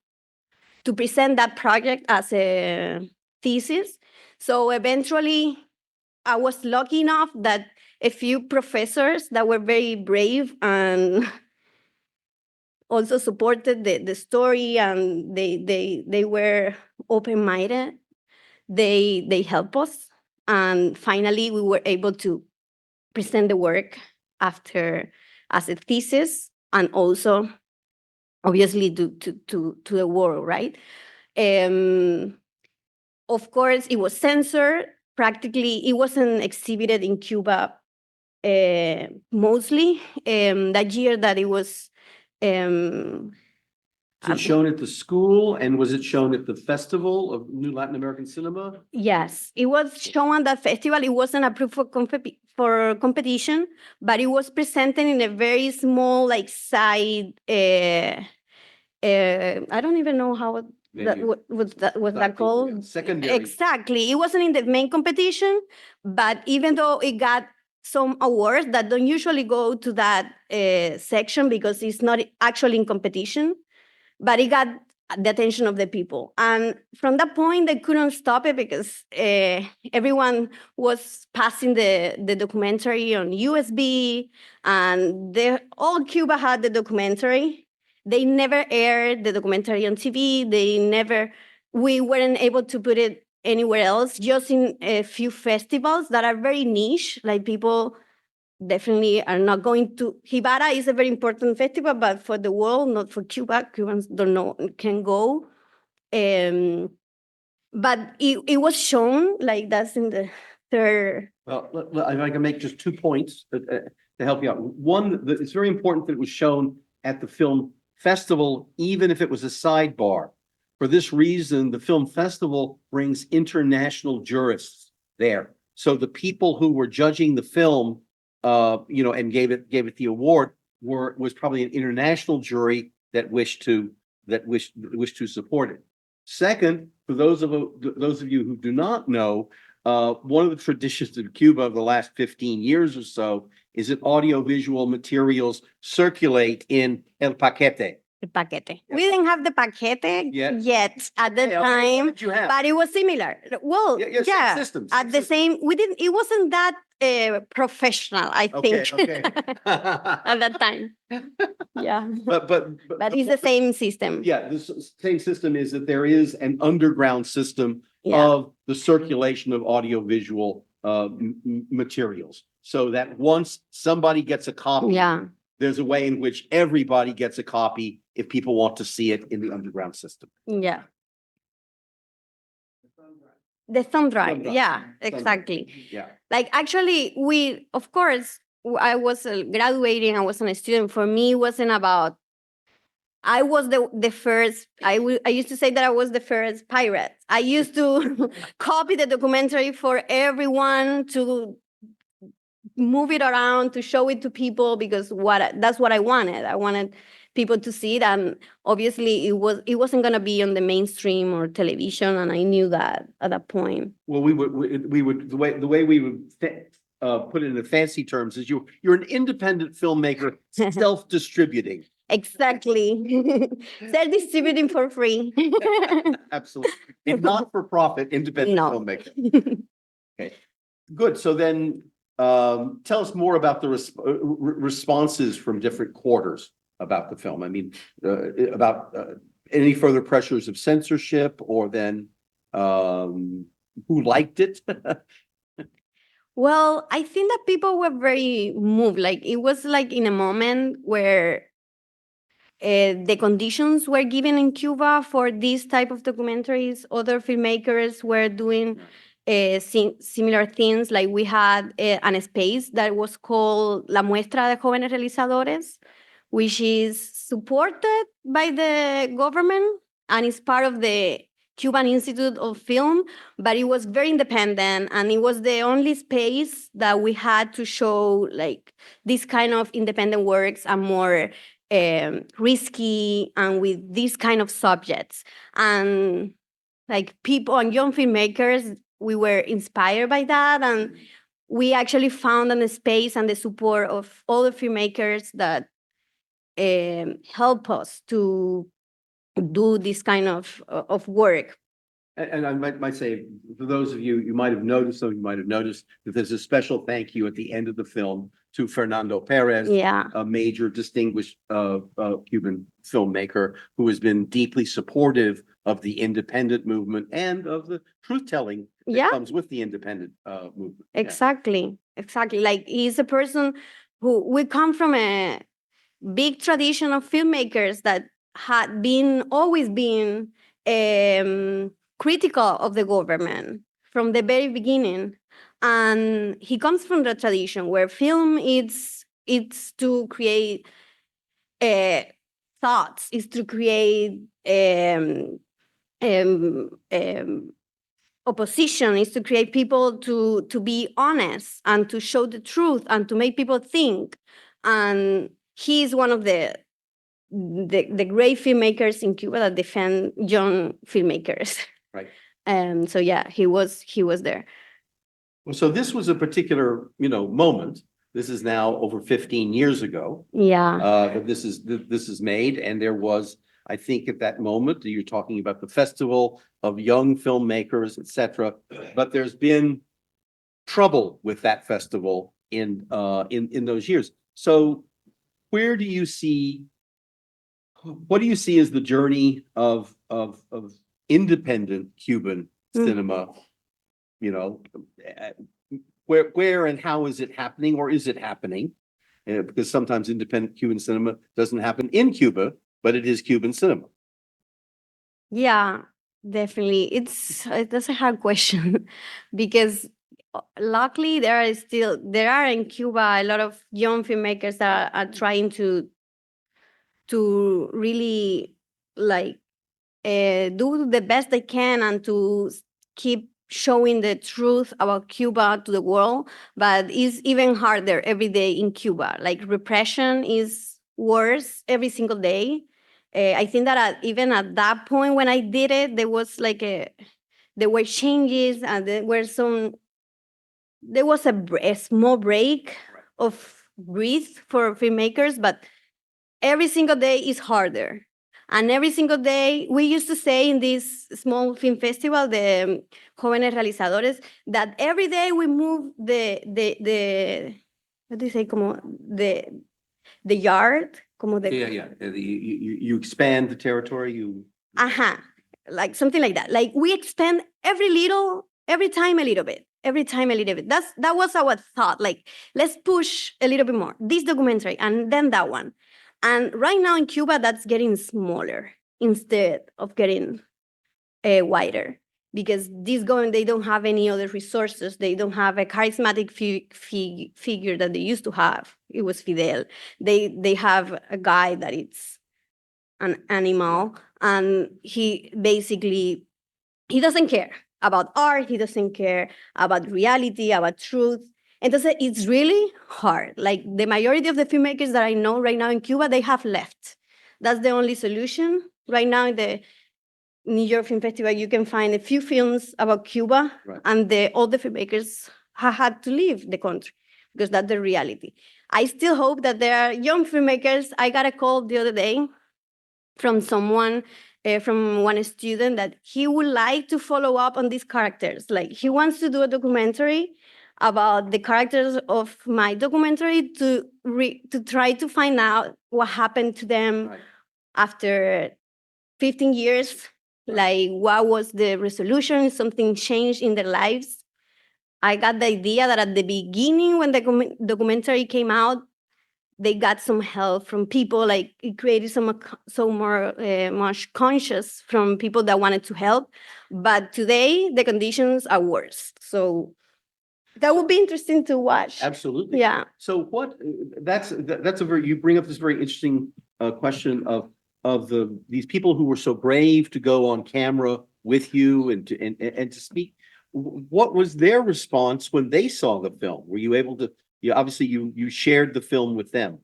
present that project as a thesis. So eventually, I was lucky enough that a few professors that were very brave and also supported the story, and they were open-minded. They helped us, and finally we were able to present the work after as a thesis, and also obviously to the world, right? Of course, it was censored. Practically, it wasn't exhibited in Cuba mostly. That year that it was. Was it shown at the school, and was it shown at the Festival of New Latin American Cinema? Yes, it was shown at that festival. It wasn't approved for competition, but it was presented in a very small, like, side. I don't even know how that Venue. was that called. Secondary. Exactly. It wasn't in the main competition, but even though it got some awards that don't usually go to that section because it's not actually in competition, but it got the attention of the people. And from that point, they couldn't stop it because everyone was passing the documentary on USB, and all Cuba had the documentary. They never aired the documentary on TV. We weren't able to put it anywhere else, just in a few festivals that are very niche, like people definitely are not going to. Jibara is a very important festival, but for the world, not for Cuba. Cubans don't know, can go. But it was shown, like, that's in the third. Well, if I can make just 2 points to help you out. One, it's very important that it was shown at the film festival, even if it was a sidebar. For this reason, the film festival brings international jurists there. So the people who were judging the film, and gave it the award was probably an international jury that wished to support it. Second, for those of you who do not know, one of the traditions in Cuba of the last 15 years or so is that audiovisual materials circulate in el paquete. The paquete. We didn't have the paquete yet at the Okay, time, what did you have? but it was similar. Well, Yeah, systems. at the same. We didn't. It wasn't that professional, I think, Okay. at that time. Yeah, But it's the same system. Yeah, the same system is that there is an underground system Yeah. of the circulation of audiovisual materials. So that once somebody gets a copy, Yeah. there's a way in which everybody gets a copy if people want to see it in the underground system. Yeah. The thumb drive. Thumb drive. Yeah, Thumb drive. exactly. Yeah. Like, actually, of course, I was graduating, I wasn't a student. For me, it wasn't about, I was the first, I used to say that I was the first pirate. I used to copy the documentary for everyone, to move it around, to show it to people, because that's what I wanted. I wanted people to see it, and obviously it wasn't going to be on the mainstream or television, and I knew that at that point. Well, we would the way we would put it in the fancy terms is you're an independent filmmaker, self-distributing. Exactly. Self-distributing for free. Absolutely. And not for profit, independent No. filmmaker. Okay, good. So then tell us more about the responses from different quarters about the film. I mean, about any further pressures of censorship, or then who liked it? Well, I think that people were very moved. Like, it was like in a moment where the conditions were given in Cuba for these type of documentaries. Other filmmakers were doing similar things. Like, we had an space that was called La Muestra de Jóvenes Realizadores, which is supported by the government and is part of the Cuban Institute of Film, but it was very independent, and it was the only space that we had to show like this kind of independent works and more risky and with these kind of subjects. And like people and young filmmakers, we were inspired by that, and we actually found a space and the support of all the filmmakers that help us to do this kind of work. And I might say, for those of you, you might have noticed, some of you might have noticed that there's a special thank you at the end of the film to Fernando Perez, Yeah. a major distinguished Cuban filmmaker who has been deeply supportive of the independent movement and of the truth-telling that Yeah. comes with the independent movement. Yeah. Exactly. Like he's a person who we come from a big tradition of filmmakers that had always been critical of the government from the very beginning. And he comes from the tradition where film it's to create thoughts, is to create opposition, is to create people to be honest and to show the truth and to make people think. And he is one of the great filmmakers in Cuba that defend young filmmakers. Right. So yeah, he was there. Well, so this was a particular, moment. This is now over 15 years ago. Yeah. That this is made, and there was, I think, at that moment, you're talking about the festival of young filmmakers, etc. But there's been trouble with that festival in those years. So, what do you see as the journey of independent Cuban cinema? Where and how is it happening, or is it happening? Because sometimes independent Cuban cinema doesn't happen in Cuba, but it is Cuban cinema. Yeah, definitely. That's a hard question because luckily there are in Cuba a lot of young filmmakers that are trying to really like do the best they can and to keep showing the truth about Cuba to the world. But it's even harder every day in Cuba. Like repression is worse every single day. I think that even at that point when I did it, there was there were changes and there was a small break of breathe for filmmakers, but every single day is harder. And every single day, we used to say in this small film festival, the Jóvenes Realizadores, that every day we move the what do you say, como the yard, como the Yeah. You expand the territory. like something like that. Like we expand every time a little bit. That was our thought. Like let's push a little bit more this documentary and then that one. And right now in Cuba, that's getting smaller instead of getting wider because they don't have any other resources. They don't have a charismatic figure that they used to have. It was Fidel. They have a guy that it's an animal, and he doesn't care about art. He doesn't care about reality, about truth. And it's really hard. Like the majority of the filmmakers that I know right now in Cuba, they have left. That's the only solution. Right now in the New York Film Festival, you can find a few films about Cuba, Right. and all the filmmakers have had to leave the country because that's the reality. I still hope that there are young filmmakers. I got a call the other day from someone, from one student, that he would like to follow up on these characters. Like he wants to do a documentary about the characters of my documentary to try to find out what happened to them Right. after 15 years. Like what was the resolution? Something changed in their lives. I got the idea that at the beginning when the documentary came out, they got some help from people, like it created much conscious from people that wanted to help. But today the conditions are worse. So that would be interesting to watch. Absolutely. Yeah. So you bring up this very interesting question of these people who were so brave to go on camera with you and to speak. What was their response when they saw the film? Were you able to, obviously you shared the film with them.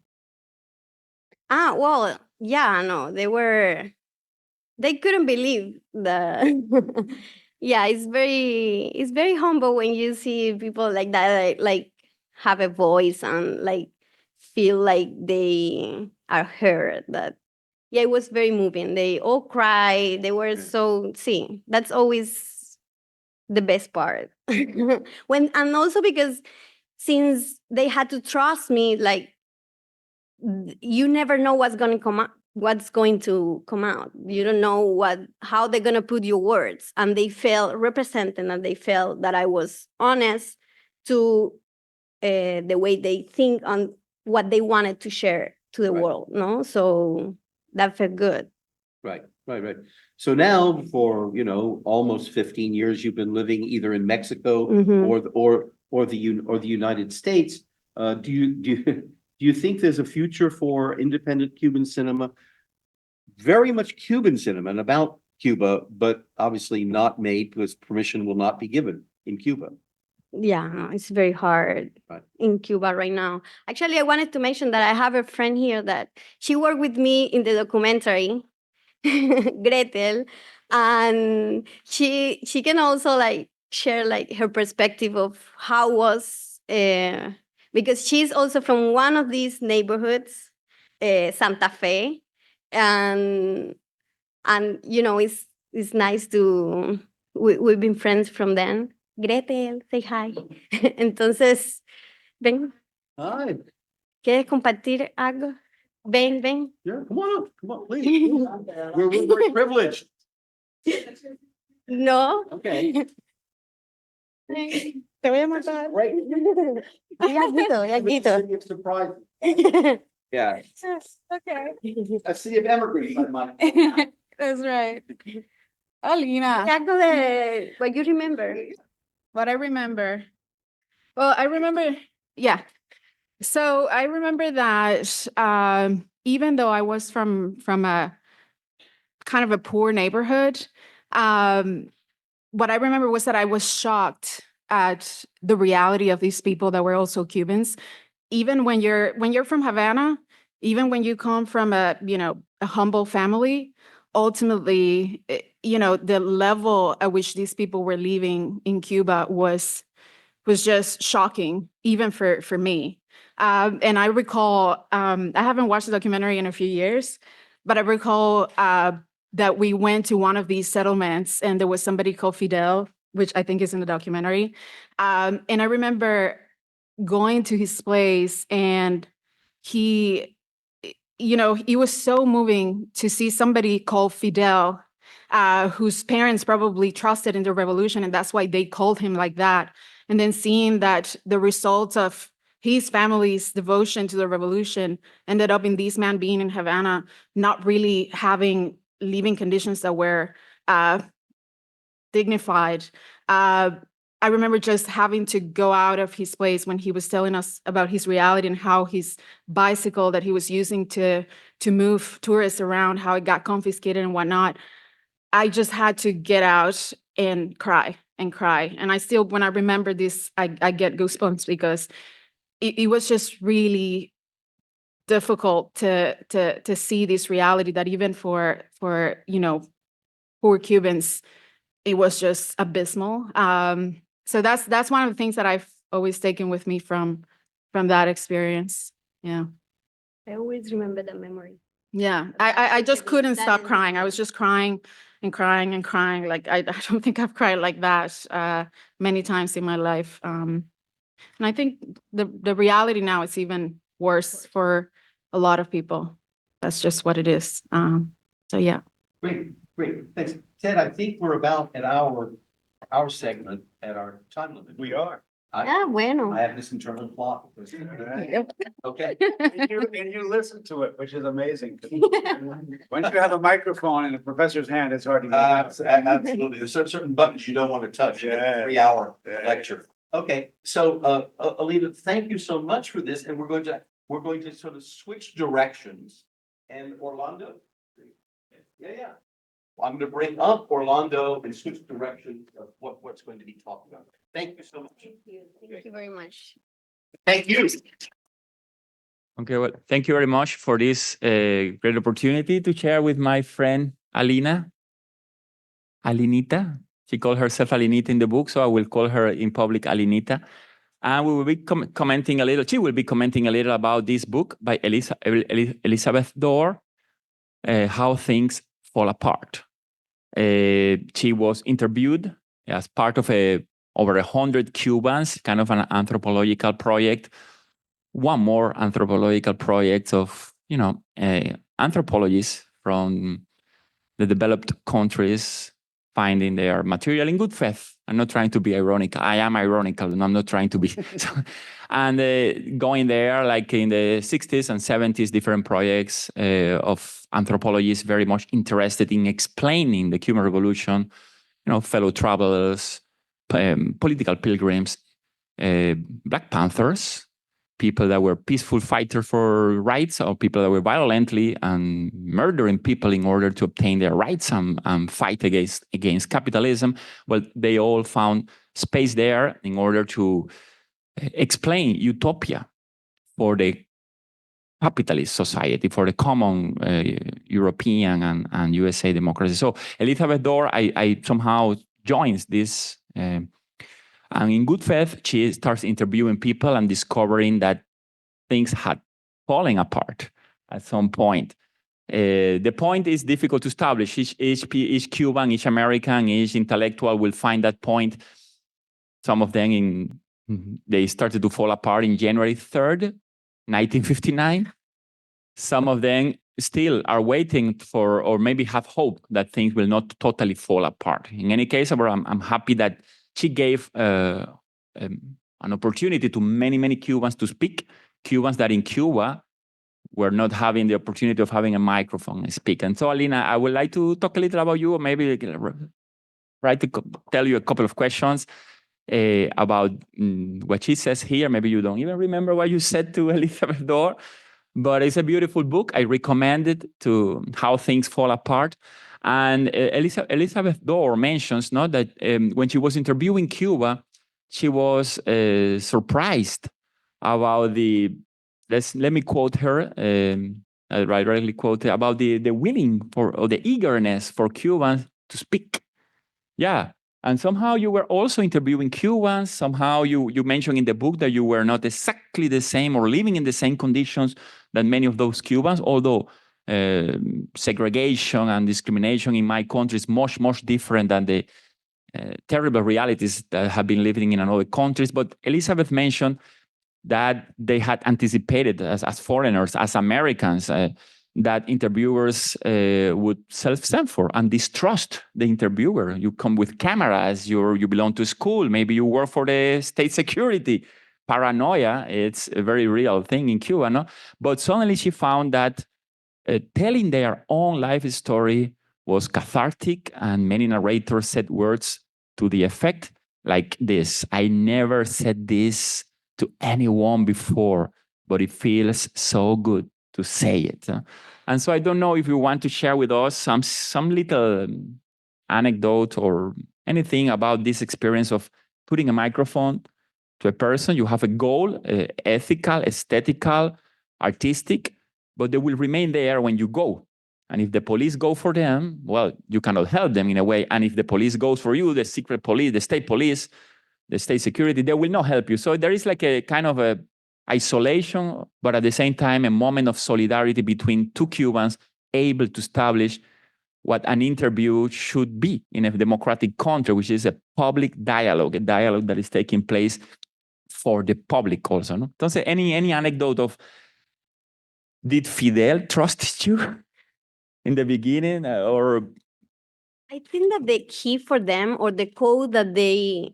Well, yeah, no, they couldn't believe the, yeah, it's very humble when you see people like that, like have a voice and like feel like they are heard. That, yeah, it was very moving. They all cried. They were so, see, that's always the best part. And also because since they had to trust me, like, you never know what's going to come out, what's going to come out. You don't know how they're going to put your words. And they felt represented, and they felt that I was honest to the way they think on what they wanted to share to the Right. world. No, so that felt good. Right. So now for, almost 15 years, you've been living either in Mexico Mhm. or the United States. Do you think there's a future for independent Cuban cinema? Very much Cuban cinema and about Cuba, but obviously not made because permission will not be given in Cuba. Yeah, no, it's very hard Right. in Cuba right now. Actually, I wanted to mention that I have a friend here that she worked with me in the documentary, Gretel, and she can also like share like her perspective of how was because she's also from one of these neighborhoods, Santa Fe, and it's nice to we've been friends from then. Gretel, say hi. Entonces, ven, Hi. ¿quieres compartir algo? Ven. Yeah, come on, please. We're very privileged. No. Okay. Te voy a matar. Right. Ya quito. City of surprise. Yeah. Okay. A city of immigrants, my mind. That's right. Alina, Algo de what you remember. what I remember. Well, I remember, yeah. So I remember that even though I was from a kind of a poor neighborhood, what I remember was that I was shocked at the reality of these people that were also Cubans. Even when you're from Havana, even when you come from a humble family, ultimately, the level at which these people were living in Cuba was just shocking, even for me. And I recall, I haven't watched the documentary in a few years, but I recall that we went to one of these settlements and there was somebody called Fidel, which I think is in the documentary. And I remember going to his place, and it was so moving to see somebody called Fidel, whose parents probably trusted in the revolution, and that's why they called him like that. And then seeing that the results of his family's devotion to the revolution ended up in this man being in Havana, not really having living conditions that were dignified. I remember just having to go out of his place when he was telling us about his reality and how his bicycle that he was using to move tourists around, how it got confiscated and whatnot. I just had to get out and cry. And I still, when I remember this, I get goosebumps because it was just really difficult to see this reality that even for poor Cubans, it was just abysmal. So that's one of the things that I've always taken with me from that experience. Yeah. I always remember that memory. Yeah. I just couldn't stop crying. I was just crying and crying and crying. Like I don't think I've cried like that many times in my life. And I think the reality now is even worse for a lot of people. That's just what it is. So yeah. Great. Thanks. Ted, I think we're about at our segment at our time limit. We are. Bueno. I have this internal clock. Okay. And you listen to it, which is amazing. Once you have a microphone in the professor's hand, it's hard to get out. Absolutely. There's certain buttons you don't want to touch in a Yeah. 3-hour Yeah. lecture. Okay, so Alina, thank you so much for this, and we're going to sort of switch directions. And Orlando? Yeah. I'm going to bring up Orlando and switch directions of what's going to be talked about. Thank you so much. Thank you very much. Thank you. Okay, well, thank you very much for this great opportunity to share with my friend Alina. Alinita. She called herself Alinita in the book, so I will call her in public Alinita. And we will be commenting a little, she will be commenting a little about this book by Elizabeth Dore, How Things Fall Apart. She was interviewed as part of over 100 Cubans, kind of an anthropological project. One more anthropological project of, anthropologists from the developed countries finding their material in good faith. I'm not trying to be ironical. I am ironical, and I'm not trying to be. And going there, like in the 60s and 70s, different projects of anthropologists very much interested in explaining the Cuban Revolution, fellow travelers, political pilgrims, Black Panthers, people that were peaceful fighters for rights, or people that were violently and murdering people in order to obtain their rights and fight against capitalism. Well, they all found space there in order to explain utopia for the capitalist society, for the common European and USA democracy. So Elizabeth Dore, I somehow joins this. And in good faith, she starts interviewing people and discovering that things had fallen apart at some point. The point is difficult to establish. Each Cuban, each American, each intellectual will find that point. Some of them, they started to fall apart in January 3rd, 1959. Some of them still are waiting for, or maybe have hope that things will not totally fall apart. In any case, I'm happy that she gave an opportunity to many, many Cubans to speak, Cubans that in Cuba were not having the opportunity of having a microphone and speak. And so, Alina, I would like to talk a little about you, or maybe try to tell you a couple of questions about what she says here. Maybe you don't even remember what you said to Elizabeth Dore, but it's a beautiful book. I recommend it, to How Things Fall Apart. And Elizabeth Dore mentions that when she was interviewing Cuba, she was surprised about let me quote her, I rightly quote her, about the willing or the eagerness for Cubans to speak. Yeah. And somehow you were also interviewing Cubans. Somehow you mentioned in the book that you were not exactly the same or living in the same conditions than many of those Cubans, although segregation and discrimination in my country is much, much different than the terrible realities that have been living in other countries. But Elizabeth mentioned that they had anticipated as foreigners, as Americans, that interviewers would self-censor and distrust the interviewer. You come with cameras, you belong to school, maybe you work for the state security. Paranoia, it's a very real thing in Cuba, no? But suddenly she found that telling their own life story was cathartic, and many narrators said words to the effect like this: I never said this to anyone before, but it feels so good to say it. And so I don't know if you want to share with us some little anecdote or anything about this experience of putting a microphone to a person. You have a goal, ethical, aesthetical, artistic, but they will remain there when you go. And if the police go for them, well, you cannot help them in a way. And if the police goes for you, the secret police, the state police, the state security, they will not help you. So there is like a kind of a isolation, but at the same time, a moment of solidarity between two Cubans able to establish what an interview should be in a democratic country, which is a public dialogue, a dialogue that is taking place for the public also. No? Entonces, any anecdote of, did Fidel trust you in the beginning, or? I think that the key for them, or the code that they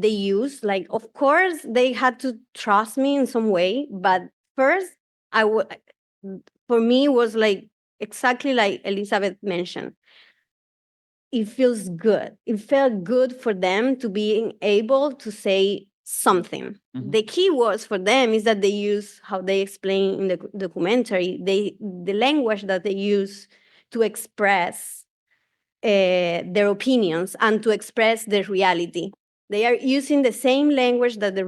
use, like, of course they had to trust me in some way, but first for me was like exactly like Elizabeth mentioned. It feels good. It felt good for them to be able to say something. Mm-hmm. The key was for them is that they use, how they explain in the documentary, the language that they use to express their opinions and to express their reality. They are using the same language that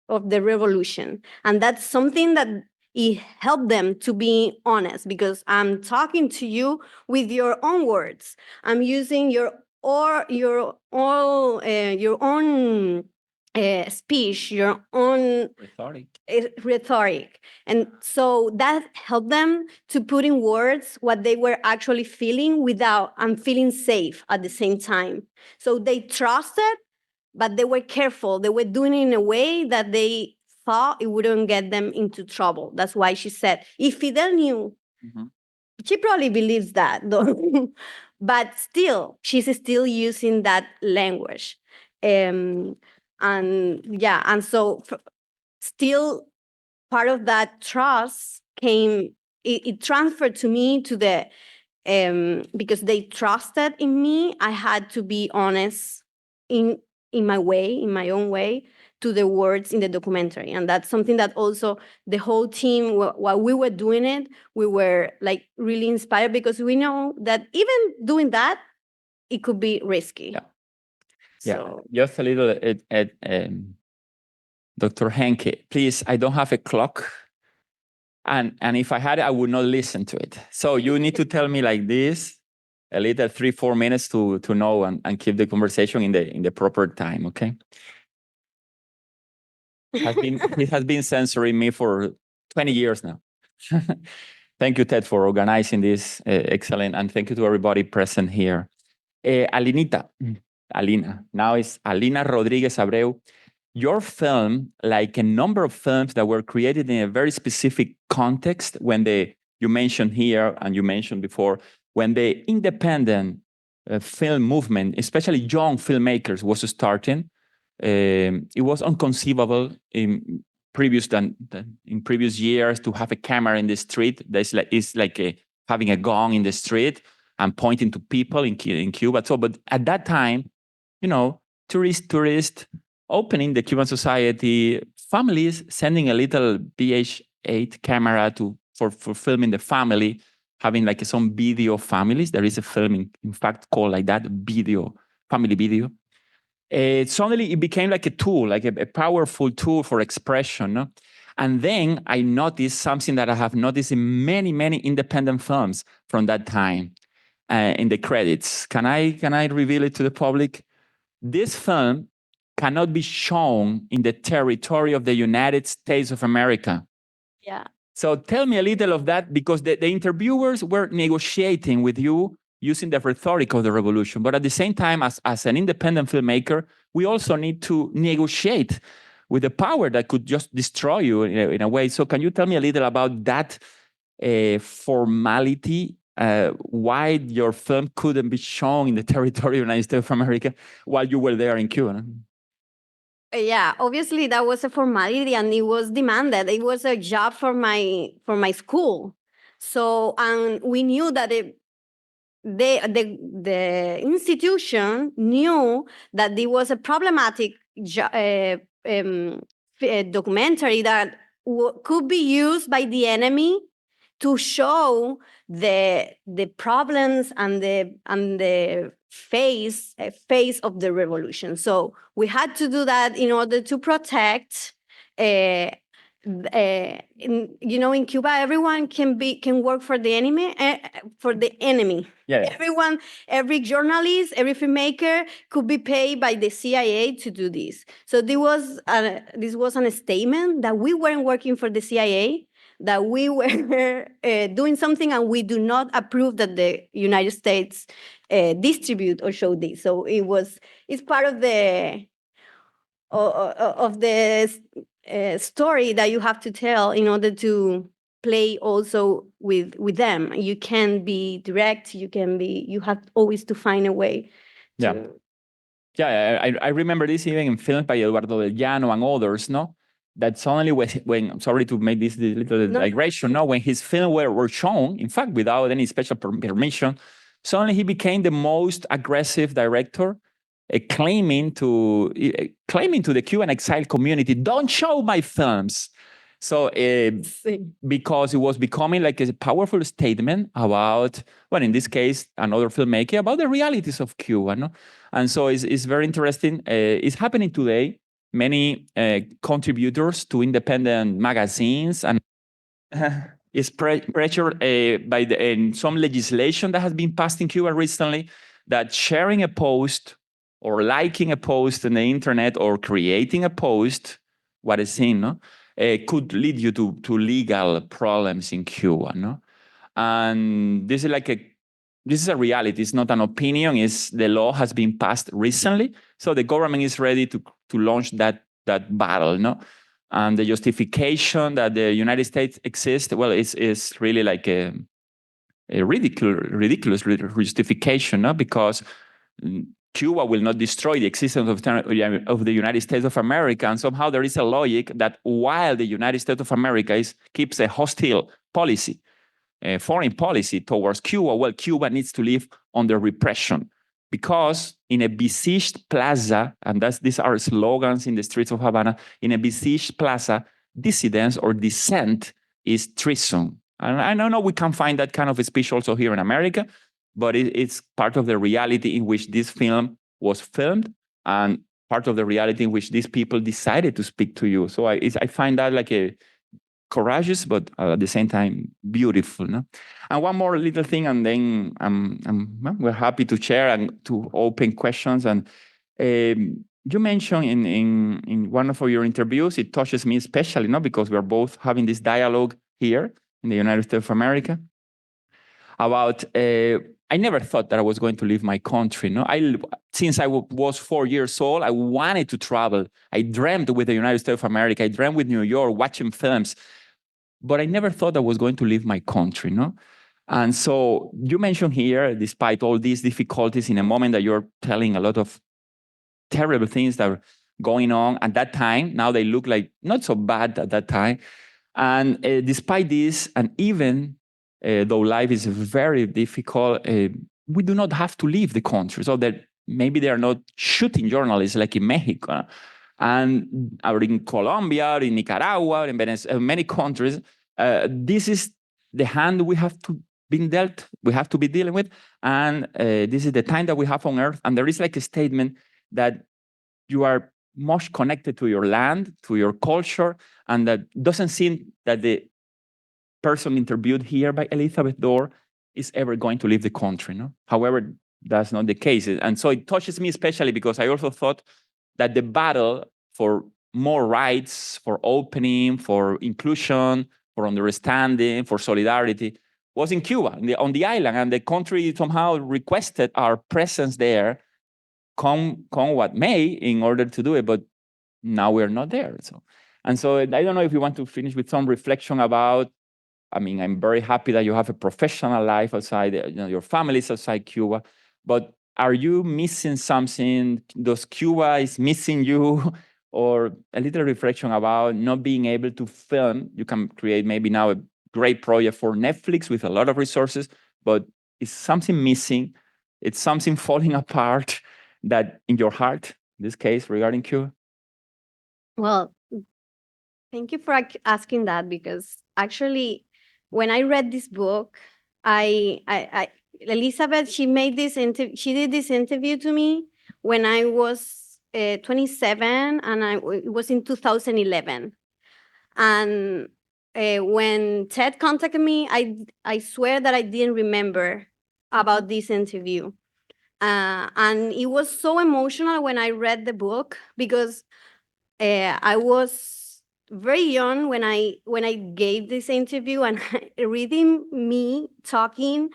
of the revolution, and that's something that it helped them to be honest, because I'm talking to you with your own words. I'm using your own speech, your own rhetoric. And so that helped them to put in words what they were actually feeling without and feeling safe at the same time. So they trusted, but they were careful. They were doing it in a way that they thought it wouldn't get them into trouble. That's why she said, if Fidel knew, she probably believes that though, but still, she's still using that language. And so still part of that trust came, it transferred to me to the, because they trusted in me, I had to be honest in my way, in my own way, to the words in the documentary. And that's something that also the whole team, while we were doing it, we were like really inspired, because we know that even doing that, it could be risky. Yeah, just a little Dr. Henke, please, I don't have a clock. And if I had it, I would not listen to it. So you need to tell me like this, a little 3-4 minutes to know and keep the conversation in the proper time, okay? He has been censoring me for 20 years now. Thank you, Ted, for organizing this. Excellent. And thank you to everybody present here. Alina, now it's Alina Rodríguez Abreu. Your film, like a number of films that were created in a very specific context, when you mentioned here and you mentioned before, when the independent film movement, especially young filmmakers, was starting, it was inconceivable in previous years to have a camera in the street. It's like having a gun in the street and pointing to people in Cuba. So, but at that time, tourists opening the Cuban society, families sending a little VH8 camera for filming the family, having like some video families. There is a film, in fact, called like that, family video. Suddenly it became like a tool, like a powerful tool for expression. No? And then I noticed something that I have noticed in many, many independent films from that time in the credits. Can I reveal it to the public? This film cannot be shown in the territory of the United States of America. Yeah. So tell me a little of that, because the interviewers were negotiating with you using the rhetoric of the revolution. But at the same time, as an independent filmmaker, we also need to negotiate with the power that could just destroy you in a way. So can you tell me a little about that formality, why your film couldn't be shown in the territory of the United States of America while you were there in Cuba? Yeah, obviously that was a formality and it was demanded. It was a job for my school. So, and we knew that the institution knew that there was a problematic documentary that could be used by the enemy to show the problems and the face of the revolution. So we had to do that in order to protect. In Cuba, everyone can work for the enemy. Yeah. Every journalist, every filmmaker could be paid by the CIA to do this. So this was a statement that we weren't working for the CIA, that we were doing something, and we do not approve that the United States distribute or show this. So it's part of the story that you have to tell in order to play also with them. You can be direct. You have always to find a way. I remember this even in films by Eduardo Del Llano and others, no? That suddenly when sorry to make this little digression, no, when his films were shown, in fact, without any special permission, suddenly he became the most aggressive director, claiming to the Cuban exile community, don't show my films. So because it was becoming like a powerful statement about, well, in this case, another filmmaker, about the realities of Cuba. No? And so it's very interesting. It's happening today. Many contributors to independent magazines and is pressured by some legislation that has been passed in Cuba recently that sharing a post or liking a post on the internet or creating a post, what is seen, no? Could lead you to legal problems in Cuba, no? And this is a reality. It's not an opinion. The law has been passed recently, so the government is ready to launch that battle, no? And the justification that the United States exists, well, is really like a ridiculous justification, no? Because Cuba will not destroy the existence of the United States of America. And somehow there is a logic that while the United States of America keeps a hostile policy, foreign policy towards Cuba, well, Cuba needs to live under repression. Because in a besieged plaza, and these are slogans in the streets of Havana, in a besieged plaza, dissidence or dissent is treason. And I don't know we can find that kind of a speech also here in America, but it's part of the reality in which this film was filmed and part of the reality in which these people decided to speak to you. So I find that like a courageous, but at the same time beautiful. No? And one more little thing, and then well, we're happy to share and to open questions. And you mentioned in one of your interviews, it touches me especially, no, because we're both having this dialogue here in the United States of America about. I never thought that I was going to leave my country. No, since I was 4 years old, I wanted to travel. I dreamed with the United States of America. I dreamed with New York, watching films. But I never thought I was going to leave my country, no? And so you mentioned here, despite all these difficulties, in a moment that you're telling a lot of terrible things that are going on at that time, now they look like not so bad at that time. And despite this, and even though life is very difficult, we do not have to leave the country. So that maybe they are not shooting journalists like in Mexico. And or in Colombia, or in Nicaragua, in Venezuela, many countries, this is the hand we have to be dealt. We have to be dealing with, and this is the time that we have on Earth. And there is like a statement that you are much connected to your land, to your culture, and that doesn't seem that the person interviewed here by Elizabeth Dore is ever going to leave the country. No, however, that's not the case, and so it touches me especially because I also thought that the battle for more rights, for opening, for inclusion, for understanding, for solidarity was in Cuba, on the island, and the country somehow requested our presence there, come what may, in order to do it, but now we're not there. So I don't know if you want to finish with some reflection about, I mean, I'm very happy that you have a professional life outside, your family is outside Cuba, but are you missing something? Does Cuba is missing you? Or a little reflection about not being able to film. You can create maybe now a great project for Netflix with a lot of resources, but is something missing? It's something falling apart that in your heart, in this case, regarding Cuba? Well, thank you for asking that, because actually, when I read this book, Elizabeth, she did this interview to me when I was 27, and it was in 2011. And when Ted contacted me, I swear that I didn't remember about this interview. And it was so emotional when I read the book, because I was very young when I gave this interview, and reading me talking,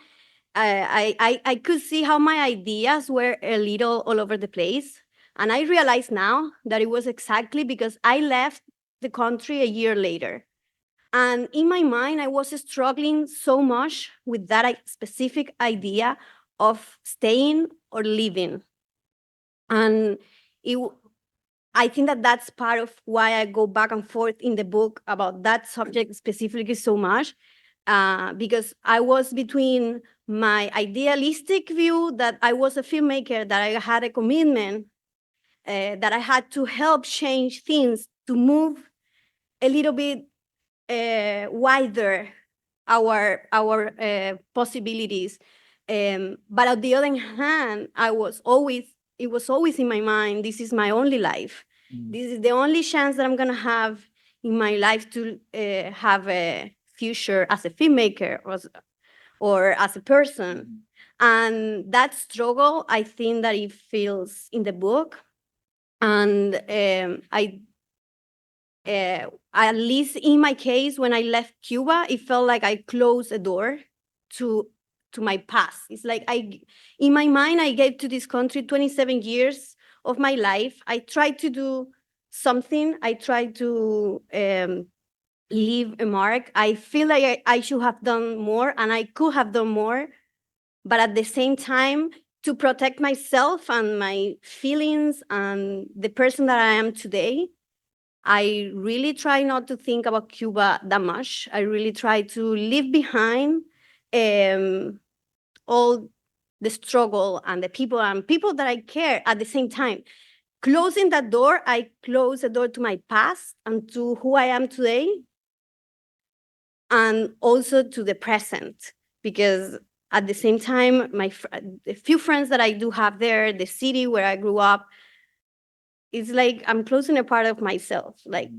I could see how my ideas were a little all over the place. And I realize now that it was exactly because I left the country a year later. And in my mind, I was struggling so much with that specific idea of staying or leaving. And I think that that's part of why I go back and forth in the book about that subject specifically so much, because I was between my idealistic view that I was a filmmaker, that I had a commitment, that I had to help change things, to move a little bit wider our possibilities. But on the other hand, it was always in my mind, this is my only life. This is the only chance that I'm gonna have in my life to have a future as a filmmaker or as a person. And that struggle, I think that it feels in the book. And at least in my case, when I left Cuba, it felt like I closed a door to my past. It's like in my mind, I gave to this country 27 years of my life. I tried to do something. I tried to leave a mark. I feel like I should have done more, and I could have done more. But at the same time, to protect myself and my feelings and the person that I am today, I really try not to think about Cuba that much. I really try to leave behind all the struggle and the people that I care at the same time. Closing that door, I close the door to my past and to who I am today, and also to the present, because at the same time, the few friends that I do have there, the city where I grew up, it's like I'm closing a part of myself. Like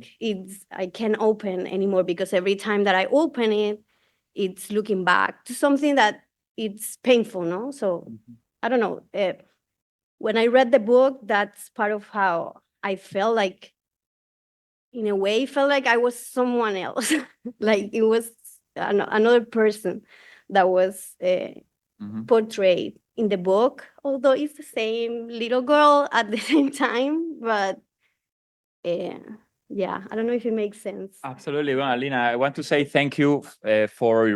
I can't open anymore, because every time that I open it, it's looking back to something that it's painful, no? So I don't know. When I read the book, that's part of how I felt like, in a way, felt like I was someone else. Like it was another person that was portrayed in the book, although it's the same little girl at the same time. But yeah, I don't know if it makes sense. Absolutely. Well, Alina, I want to say thank you for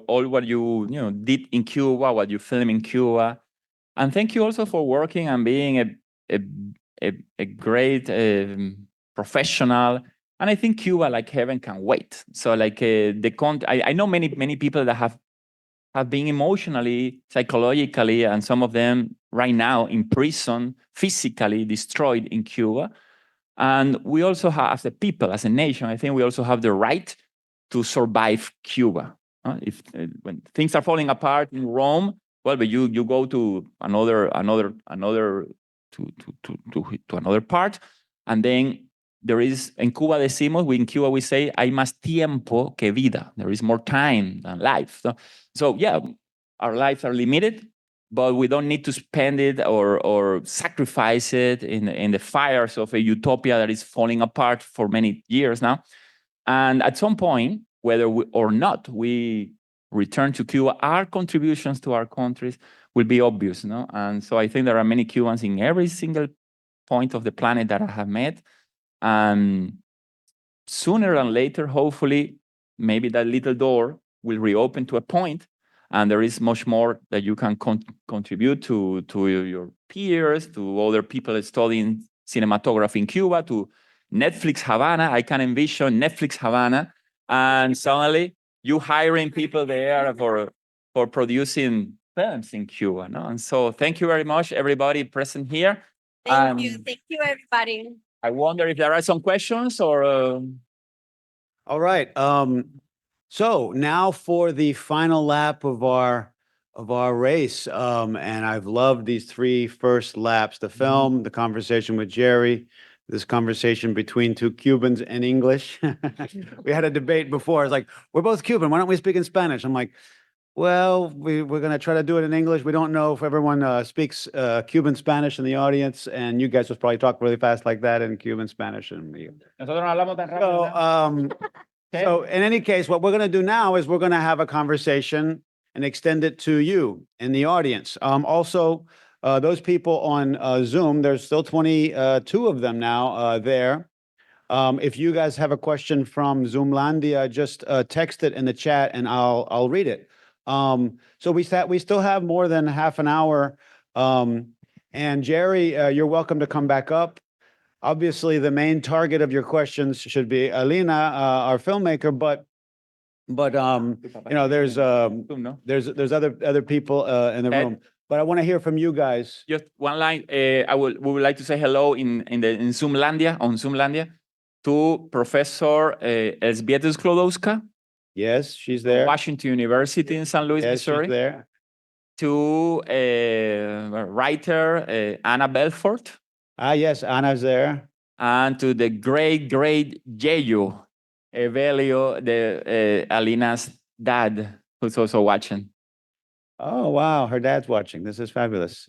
all what you did in Cuba, what you filmed in Cuba, and thank you also for working and being a great professional. And I think Cuba, like heaven, can wait. So, like I know many people that have been emotionally, psychologically, and some of them right now in prison, physically destroyed in Cuba. And we also have, as a people, as a nation, I think we also have the right to survive Cuba. When things are falling apart in Rome, well, but you go to another part, and then there is, in Cuba decimos, in Cuba we say, hay más tiempo que vida. There is more time than life. So yeah, our lives are limited, but we don't need to spend it or sacrifice it in the fires of a utopia that is falling apart for many years now. And at some point, whether or not we return to Cuba, our contributions to our countries will be obvious, no? And so I think there are many Cubans in every single point of the planet that I have met. And sooner than later, hopefully, maybe that little door will reopen to a point, and there is much more that you can contribute to your peers, to other people studying cinematography in Cuba, to Netflix Havana. I can envision Netflix Havana, and suddenly you hiring people there for producing films in Cuba. No? And so thank you very much, everybody present here. Thank you, everybody. I wonder if there are some questions or... All right. So now for the final lap of our race. And I've loved these three first laps: the film, the conversation with Jerry, this conversation between two Cubans in English. We had a debate before. It's like, we're both Cuban. Why don't we speak in Spanish? I'm like, well, we're going to try to do it in English. We don't know if everyone speaks Cuban Spanish in the audience, and you guys will probably talk really fast like that in Cuban Spanish. And so in any case, what we're going to do now is we're going to have a conversation and extend it to you in the audience. Also, those people on Zoom, there's still 22 of them now there. If you guys have a question from Zoomlandia, just text it in the chat and I'll read it. So we still have more than half an hour. And Jerry, you're welcome to come back up. Obviously, the main target of your questions should be Alina, our filmmaker, but you know, there's other people in the room. But I want to hear from you guys. Just one line. We would like to say hello in Zoomlandia, on Zoomlandia. to Professor Elżbieta Sklodowska, Yes, she's there. Washington University in St. Louis, Yes, she's Missouri, there. to writer Anna Belfort, Ah, yes, Anna's there. and to the great Yeyo Evelio, Alina's dad, who's also watching. Oh, wow, her dad's watching. This is fabulous.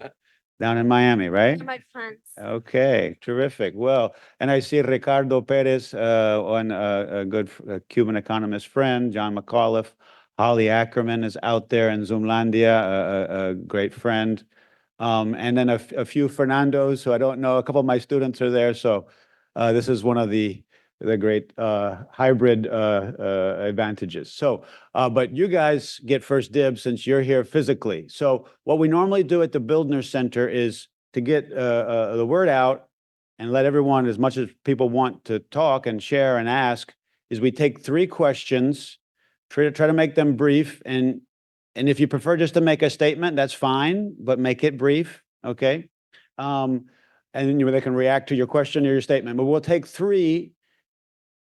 Down in Miami, right? My friends. Okay, terrific. Well, and I see Ricardo Perez, a good Cuban economist friend, John McAuliffe. Holly Ackerman is out there in Zoomlandia, a great friend. And then a few Fernandos who I don't know. A couple of my students are there. So this is one of the great hybrid advantages. So, but you guys get first dibs since you're here physically. So what we normally do at the Bildner Center is to get the word out and let everyone, as much as people want to talk and share and ask, is we take 3 questions, try to make them brief, and if you prefer just to make a statement, that's fine, but make it brief, okay? And they can react to your question or your statement. But we'll take 3.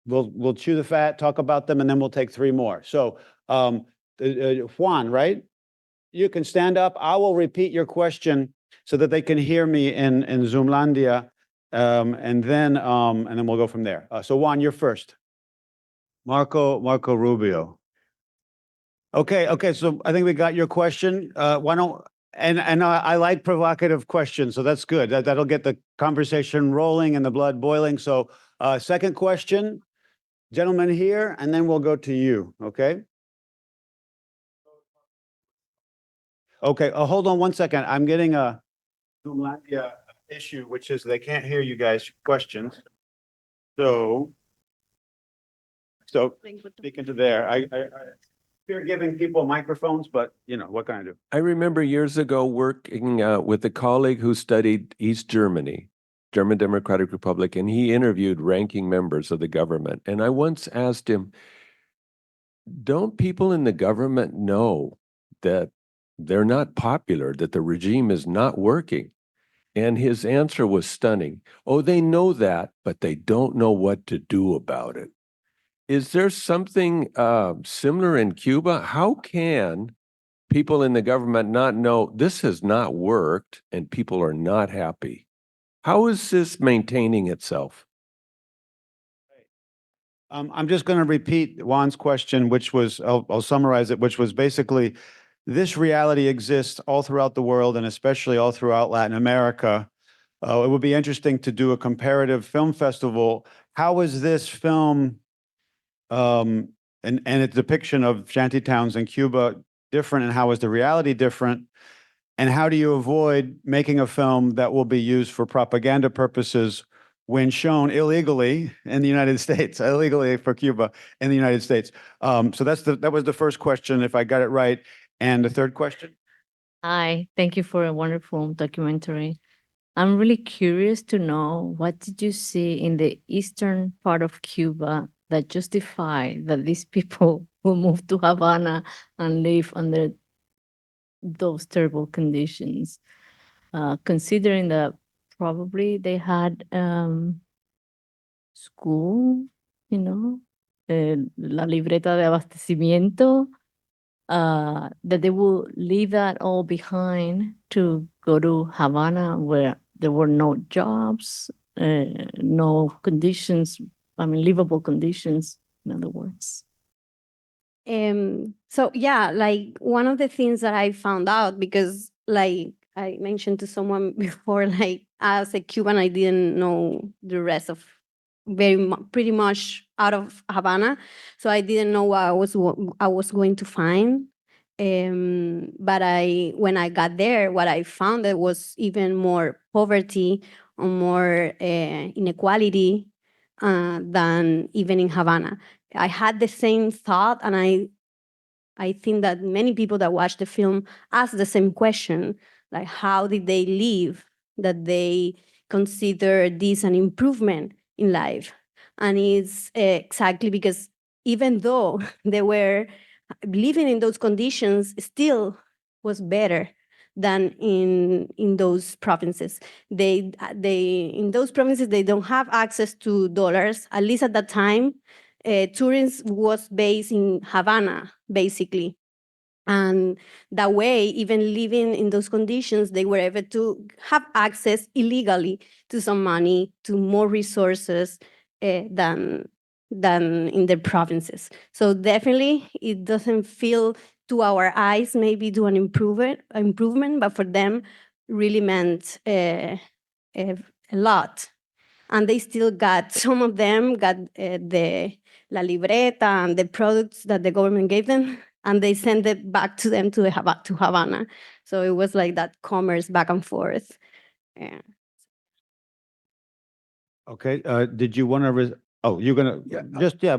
We'll chew the fat, talk about them, and then we'll take 3 more. So, Juan, right? You can stand up. I will repeat your question so that they can hear me in Zoomlandia, and then we'll go from there. So Juan, you're first. Marco Rubio. Okay. So I think we got your question. Why don't I like provocative questions, so that's good. That'll get the conversation rolling and the blood boiling. So second question, gentleman here, and then we'll go to you. Okay. Okay. Hold on one second. I'm getting a Zoomlandia issue, which is they can't hear you guys' questions. So speaking to there, I fear giving people microphones, but what can I do? I remember years ago working with a colleague who studied East Germany, German Democratic Republic, and he interviewed ranking members of the government. And I once asked him, don't people in the government know that they're not popular, that the regime is not working? And his answer was stunning. Oh, they know that, but they don't know what to do about it. Is there something similar in Cuba? How can people in the government not know this has not worked and people are not happy? How is this maintaining itself? I'm just going to repeat Juan's question, which was, I'll summarize it, which was basically, this reality exists all throughout the world and especially all throughout Latin America. It would be interesting to do a comparative film festival. How is this film and its depiction of shantytowns in Cuba different, and how is the reality different? And how do you avoid making a film that will be used for propaganda purposes when shown illegally in the United States, illegally for Cuba in the United States? So that was the first question, if I got it right. And the third question? Hi, thank you for a wonderful documentary. I'm really curious to know, what did you see in the eastern part of Cuba that justify that these people will move to Havana and live under those terrible conditions? Considering that probably they had school, la libreta de abastecimiento, that they will leave that all behind to go to Havana, where there were no jobs, no conditions, livable conditions, in other words. So yeah, like one of the things that I found out, because like I mentioned to someone before, like as a Cuban, I didn't know the rest of pretty much out of Havana, so I didn't know what I was going to find. But when I got there, what I found that was even more poverty or more inequality than even in Havana. I had the same thought, and I think that many people that watch the film ask the same question, like how did they live that they consider this an improvement in life? And it's exactly because even though they were living in those conditions, still was better than in those provinces. They in those provinces they don't have access to dollars. At least at that time, tourism was based in Havana, basically. And that way, even living in those conditions, they were able to have access illegally to some money, to more resources than in the provinces. So definitely, it doesn't feel to our eyes maybe to an improvement, but for them, really meant a lot. And they still got, some of them got the la libreta and the products that the government gave them, and they sent it back to them to Havana. So it was like that commerce back and forth. Yeah. Okay, did you want to, you're gonna,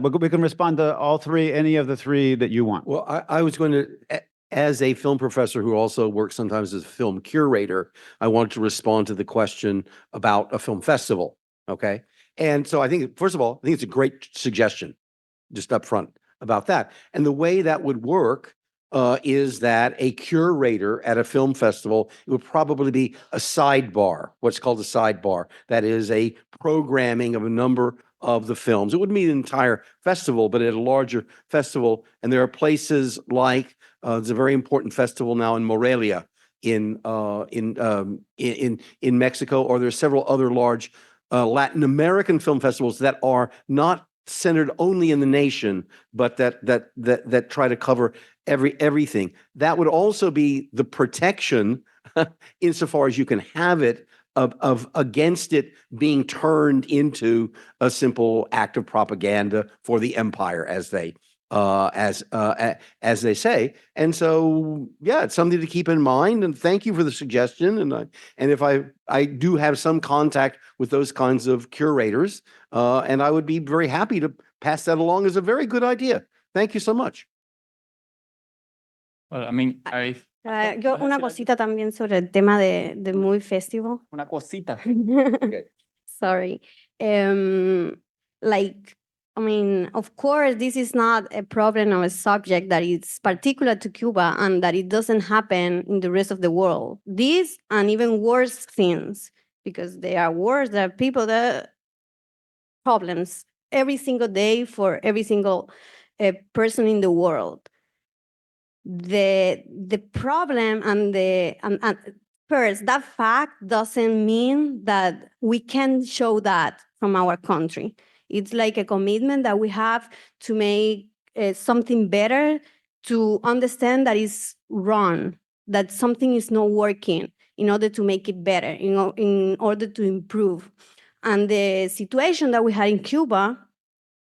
we can respond to all three, any of the three that you want. Well, I was going to, as a film professor who also works sometimes as a film curator, I wanted to respond to the question about a film festival, okay? And so I think, first of all, I think it's a great suggestion, just up front about that. And the way that would work is that a curator at a film festival, it would probably be a sidebar, what's called a sidebar. That is a programming of a number of the films. It wouldn't be an entire festival, but at a larger festival. And there are places like, there's a very important festival now in Morelia in Mexico, or there are several other large Latin American film festivals that are not centered only in the nation, but that try to cover everything. That would also be the protection, insofar as you can have it, of against it being turned into a simple act of propaganda for the empire, as they say. And so, yeah, it's something to keep in mind. And thank you for the suggestion. And if I do have some contact with those kinds of curators, and I would be very happy to pass that along as a very good idea. Thank you so much. Well, I mean, Yo una cosita también sobre el tema de Movie Festival. una cosita. Sorry. I mean, of course, this is not a problem or a subject that is particular to Cuba and that it doesn't happen in the rest of the world. These and even worse things, because they are worse, there are people that problems every single day for every single person in the world. The problem and first, that fact doesn't mean that we can show that from our country. It's like a commitment that we have to make something better, to understand that it's wrong, that something is not working in order to make it better, in order to improve. And the situation that we had in Cuba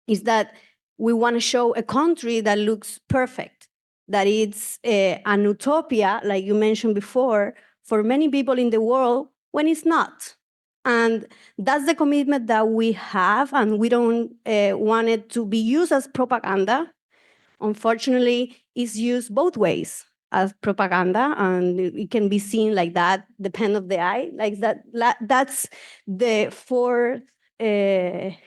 is that we want to show a country that looks perfect, that it's an utopia, like you mentioned before, for many people in the world, when it's not. And that's the commitment that we have, and we don't want it to be used as propaganda. Unfortunately, it's used both ways as propaganda, and it can be seen like that, the pen of the eye, like that. That's the fourth phase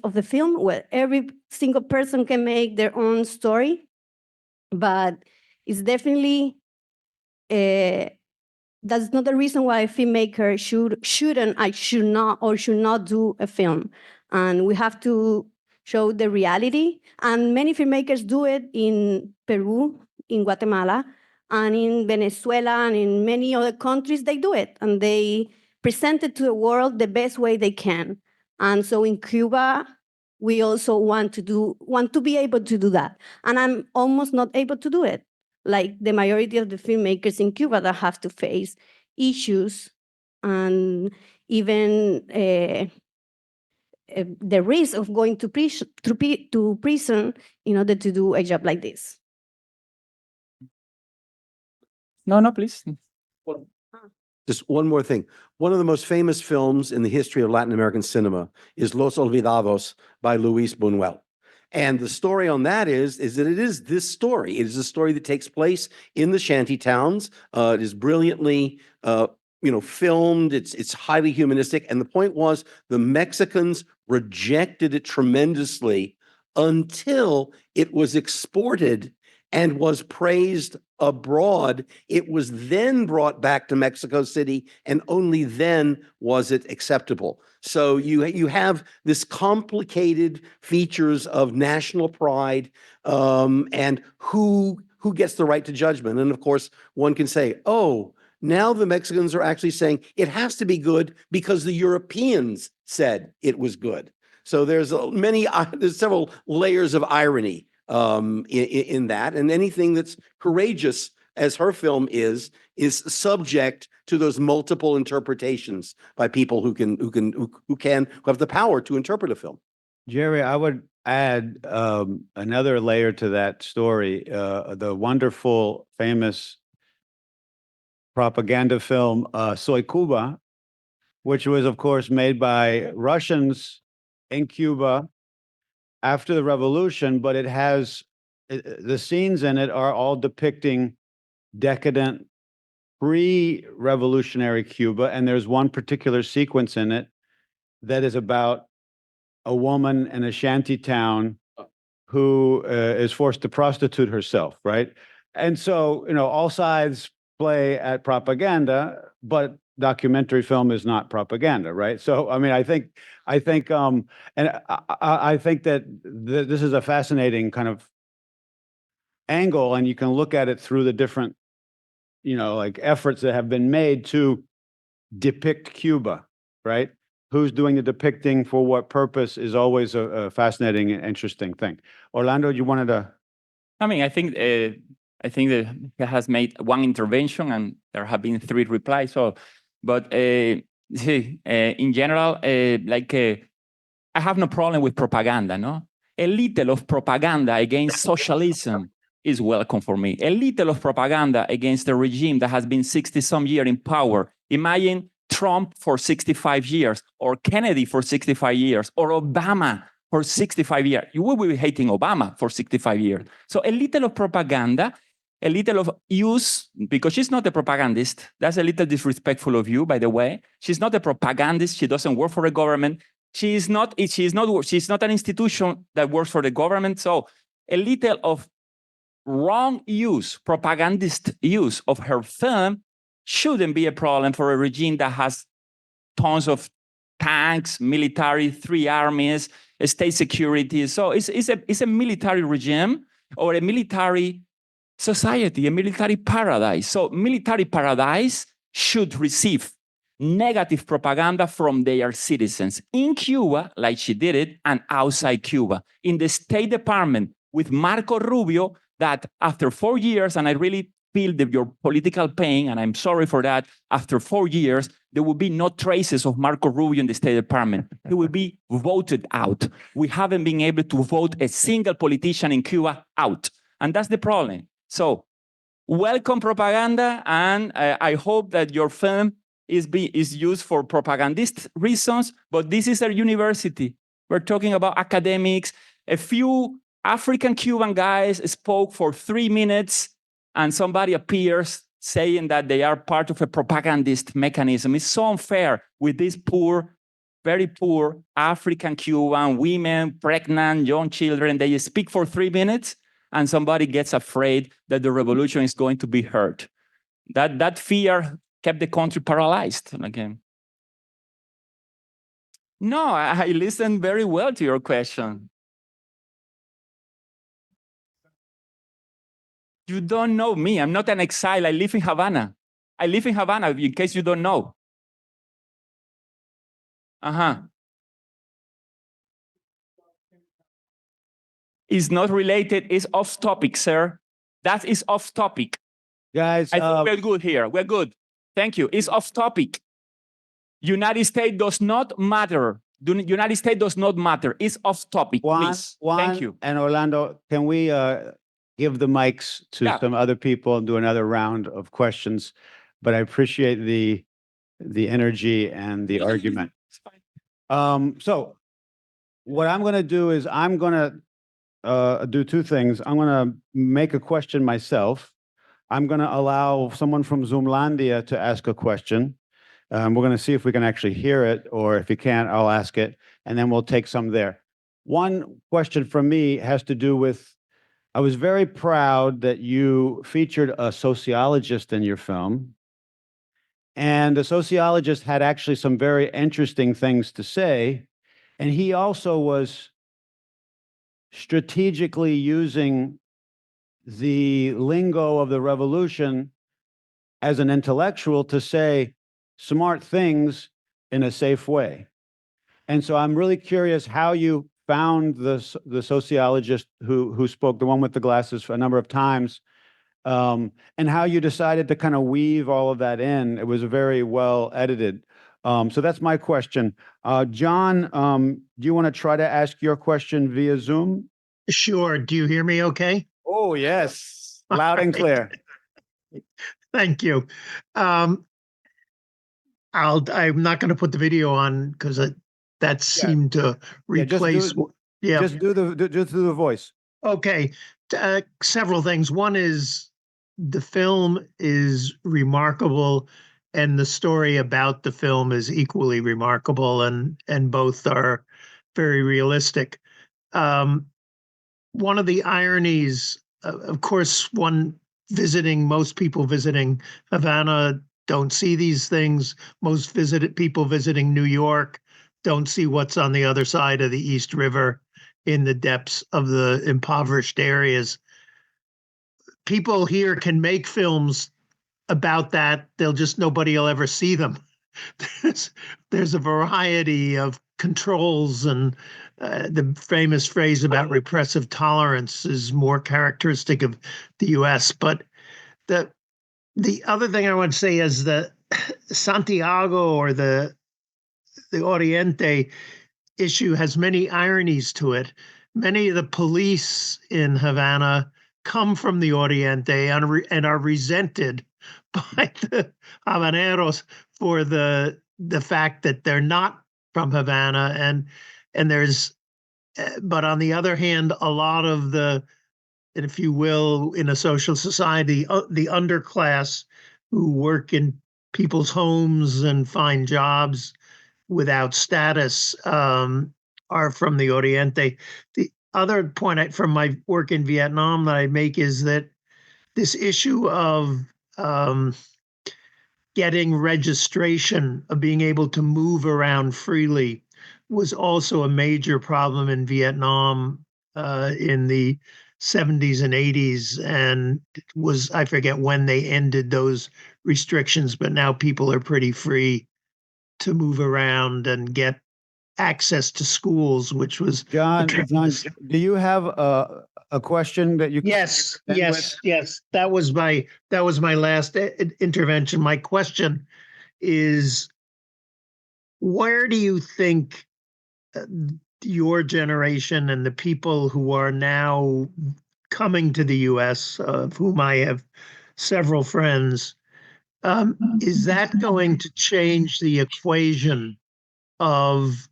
of the film, where every single person can make their own story, but it's definitely that's not the reason why a filmmaker should not do a film. And we have to show the reality. And many filmmakers do it in Peru, in Guatemala, and in Venezuela, and in many other countries, they do it. And they present it to the world the best way they can. And so in Cuba, we also want to be able to do that. And I'm almost not able to do it, like the majority of the filmmakers in Cuba that have to face issues and even the risk of going to prison in order to do a job like this. No, please. Just one more thing. One of the most famous films in the history of Latin American cinema is Los Olvidados by Luis Buñuel. And the story on that is that it is this story. It is a story that takes place in the shanty towns. It is brilliantly filmed. It's highly humanistic. And the point was, the Mexicans rejected it tremendously until it was exported and was praised abroad, it was then brought back to Mexico City, and only then was it acceptable. So you have this complicated features of national pride, and who gets the right to judgment. And of course, one can say, oh, now the Mexicans are actually saying it has to be good because the Europeans said it was good. So there's several layers of irony in that, and anything that's courageous, as her film is subject to those multiple interpretations by people who have the power to interpret a film. Jerry, I would add another layer to that story. The wonderful, famous propaganda film Soy Cuba, which was, of course, made by Russians in Cuba after the revolution, but it has the scenes in it are all depicting decadent pre-revolutionary Cuba, and there's one particular sequence in it that is about a woman in a shanty town who is forced to prostitute herself, right? And so, all sides play at propaganda, but documentary film is not propaganda, right? So, I mean, I think, and I think that this is a fascinating kind of angle, and you can look at it through the different, like efforts that have been made to depict Cuba, right? Who's doing the depicting for what purpose is always a fascinating and interesting thing. Orlando, you wanted to? I mean, I think that he has made one intervention and there have been 3 replies. So, but in general, I have no problem with propaganda. No, a little of propaganda against socialism is welcome for me. A little of propaganda against a regime that has been 60-some years in power. Imagine Trump for 65 years, or Kennedy for 65 years, or Obama for 65 years. You will be hating Obama for 65 years. So a little of propaganda, a little of use, because she's not a propagandist. That's a little disrespectful of you, by the way. She's not a propagandist. She doesn't work for the government. She's not an institution that works for the government. So a little of wrong use, propagandist use of her film shouldn't be a problem for a regime that has tons of tanks, military, 3 armies, state security. So it's a military regime or a military society, a military paradise. So military paradise should receive negative propaganda from their citizens in Cuba, like she did it, and outside Cuba. In the State Department with Marco Rubio, that after 4 years, and I really feel your political pain, and I'm sorry for that, after 4 years, there will be no traces of Marco Rubio in the State Department. He will be voted out. We haven't been able to vote a single politician in Cuba out. And that's the problem. So welcome propaganda, and I hope that your film is used for propagandist reasons, but this is a university. We're talking about academics. A few African Cuban guys spoke for 3 minutes, and somebody appears saying that they are part of a propagandist mechanism. It's so unfair with these poor, very poor African Cuban women, pregnant, young children. They speak for 3 minutes, and somebody gets afraid that the revolution is going to be hurt. That fear kept the country paralyzed again. No, I listened very well to your question. You don't know me. I'm not an exile. I live in Havana. I live in Havana, in case you don't know. It's not related. It's off topic, sir. That is off topic. Guys, I think we're good here. We're good. Thank you. It's off topic. United States does not matter. The United States does not matter. It's off topic, please. Thank you. And Orlando, can we give the mics to some other people and do another round of questions? But I appreciate the energy and the argument. It's fine. So what I'm going to do is I'm going to do 2 things. I'm going to make a question myself. I'm going to allow someone from Zoomlandia to ask a question. We're going to see if we can actually hear it, or if you can't, I'll ask it, and then we'll take some there. One question from me has to do with I was very proud that you featured a sociologist in your film. And the sociologist had actually some very interesting things to say. And he also was strategically using the lingo of the revolution as an intellectual to say smart things in a safe way. And so I'm really curious how you found the sociologist who spoke, the one with the glasses, for a number of times, and how you decided to kind of weave all of that in. It was very well edited. So that's my question. John, do you want to try to ask your question via Zoom? Sure. Do you hear me okay? Oh, yes. Loud and clear. Thank you. I'm not going to put the video on because that seemed to replace. Just do the voice. Okay. Several things. One is the film is remarkable, and the story about the film is equally remarkable, and both are very realistic. One of the ironies, of course, most people visiting Havana don't see these things. Most people visiting New York don't see what's on the other side of the East River in the depths of the impoverished areas. People here can make films about that. Nobody will ever see them. There's a variety of controls, and the famous phrase about repressive tolerance is more characteristic of the U.S. But the other thing I want to say is that Santiago, or the Oriente issue, has many ironies to it. Many of the police in Havana come from the Oriente and are resented by the Habaneros for the fact that they're not from Havana, and there's, but on the other hand, a lot of the, if you will, in a social society, the underclass who work in people's homes and find jobs without status are from the Oriente. The other point from my work in Vietnam that I make is that this issue of getting registration, of being able to move around freely, was also a major problem in Vietnam in the 70s and 80s, and I forget when they ended those restrictions, but now people are pretty free to move around and get access to schools, which was John, do you have a question that you? Yes. That was my last intervention. My question is, where do you think your generation and the people who are now coming to the U.S., of whom I have several friends, is that going to change the equation of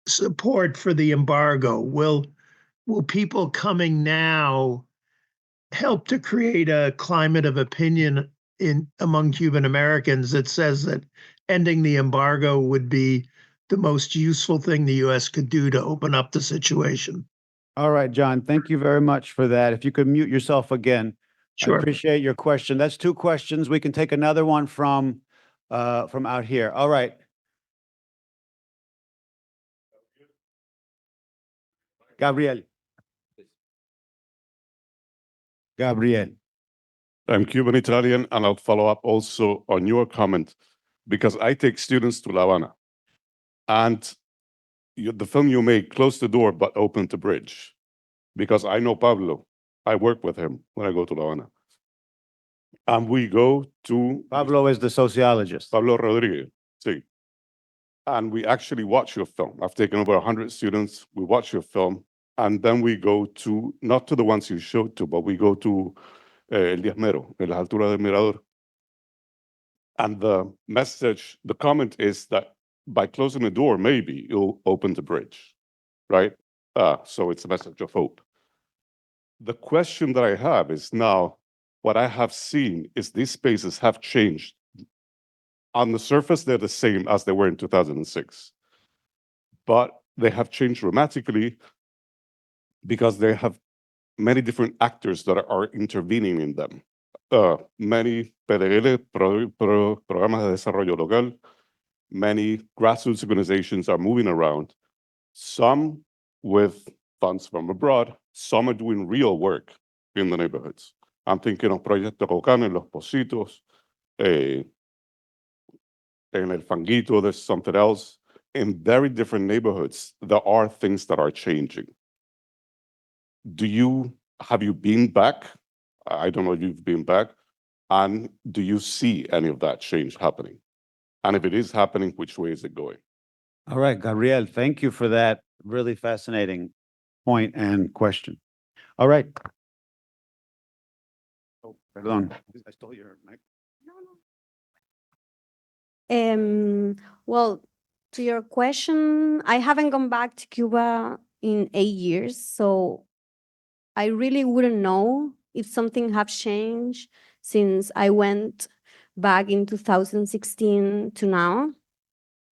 support for the embargo? Will people coming now help to create a climate of opinion among Cuban Americans that says that ending the embargo would be the most useful thing the U.S. could do to open up the situation? All right, John, thank you very much for that. If you could mute yourself again. Sure. I appreciate your question. That's two questions. We can take another one from out here. All right. Gabriel. I'm Cuban Italian, and I'll follow up also on your comment, because I take students to La Habana, and the film you made closed the door but opened the bridge, because I know Pablo. I work with him when I go to La Habana. And we go to... Pablo is the sociologist. Pablo Rodríguez, sí. And we actually watch your film. I've taken over 100 students. We watch your film, and then we go to, not to the ones you showed to, but we go to El Diezmero, en las alturas del Mirador. And the message, the comment is that by closing the door, maybe you'll open the bridge, right? So it's a message of hope. The question that I have is now, what I have seen is these spaces have changed. On the surface, they're the same as they were in 2006. But they have changed dramatically because they have many different actors that are intervening in them. Many PDL, programas de desarrollo local, many grassroots organizations are moving around, some with funds from abroad, some are doing real work in the neighborhoods. I'm thinking of Proyecto Cocan en Los Positos, en El Fanguito, there's something else. In very different neighborhoods, there are things that are changing. Have you been back? I don't know if you've been back. And do you see any of that change happening? And if it is happening, which way is it going? All right, Gabriel, thank you for that really fascinating point and question. All right. Oh, perdón. I stole your mic. Well, to your question, I haven't gone back to Cuba in 8 years, so I really wouldn't know if something have changed since I went back in 2016 to now.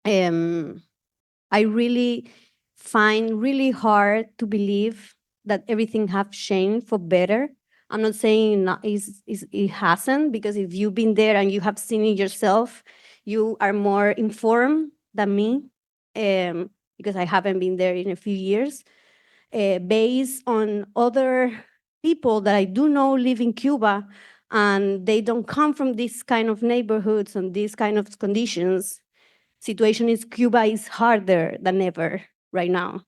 I really find really hard to believe that everything have changed for better. I'm not saying it hasn't, because if you've been there and you have seen it yourself, you are more informed than me, because I haven't been there in a few years. Based on other people that I do know live in Cuba, and they don't come from this kind of neighborhoods and these kind of conditions, situation in Cuba is harder than ever right now.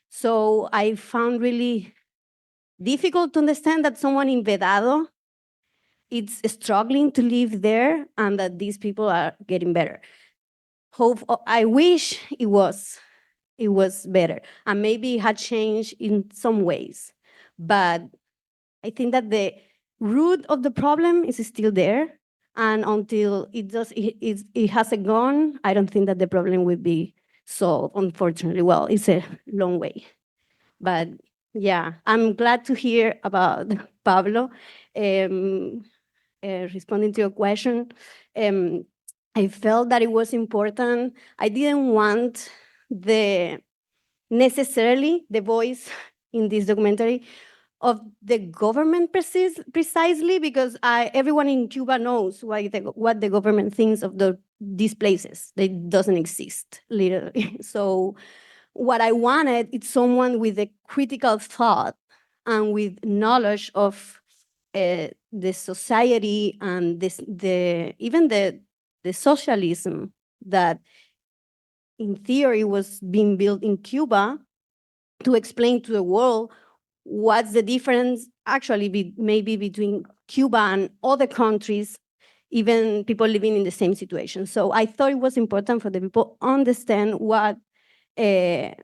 So I found really difficult to understand that someone in Vedado is struggling to live there and that these people are getting better. I wish it was better, and maybe it had changed in some ways, but I think that the root of the problem is still there, and until it hasn't gone, I don't think that the problem will be solved, unfortunately. Well, it's a long way, but yeah, I'm glad to hear about Pablo. Responding to your question, I felt that it was important. I didn't want necessarily the voice in this documentary of the government precisely, because everyone in Cuba knows what the government thinks of these places. They doesn't exist, literally. So what I wanted is someone with a critical thought and with knowledge of the society and even the socialism that in theory was being built in Cuba, to explain to the world what's the difference actually maybe between Cuba and other countries, even people living in the same situation. So I thought it was important for the people to understand what, in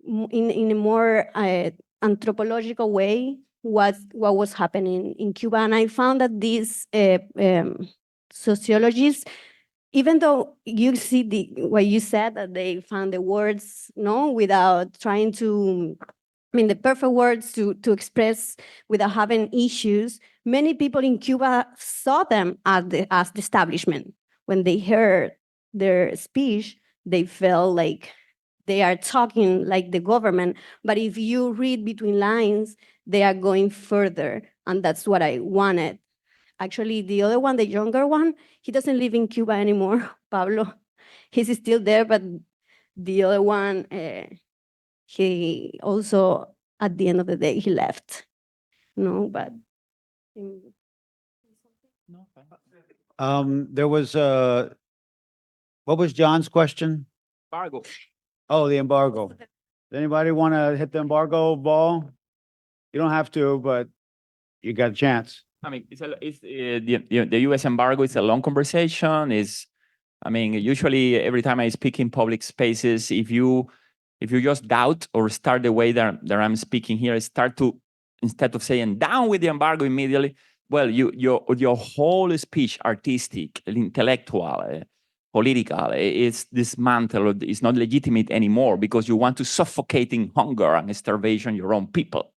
a more anthropological way, what was happening in Cuba. And I found that these sociologists, even though you see what you said, that they found the words, without trying to, the perfect words to express without having issues, many people in Cuba saw them as the establishment. When they heard their speech, they felt like they are talking like the government. But if you read between lines, they are going further. And that's what I wanted. Actually, the other one, the younger one, he doesn't live in Cuba anymore, Pablo. He's still there, but the other one, he also, at the end of the day, he left. But... There was, what was John's question? Embargo. Oh, the embargo. Does anybody want to hit the embargo ball? You don't have to, but you got a chance. I mean, the U.S. embargo is a long conversation. Usually every time I speak in public spaces, if you just doubt or start the way that I'm speaking here, instead of saying down with the embargo immediately, well, your whole speech, artistic, intellectual, political, is dismantled. It's not legitimate anymore because you want to suffocate in hunger and starvation your own people.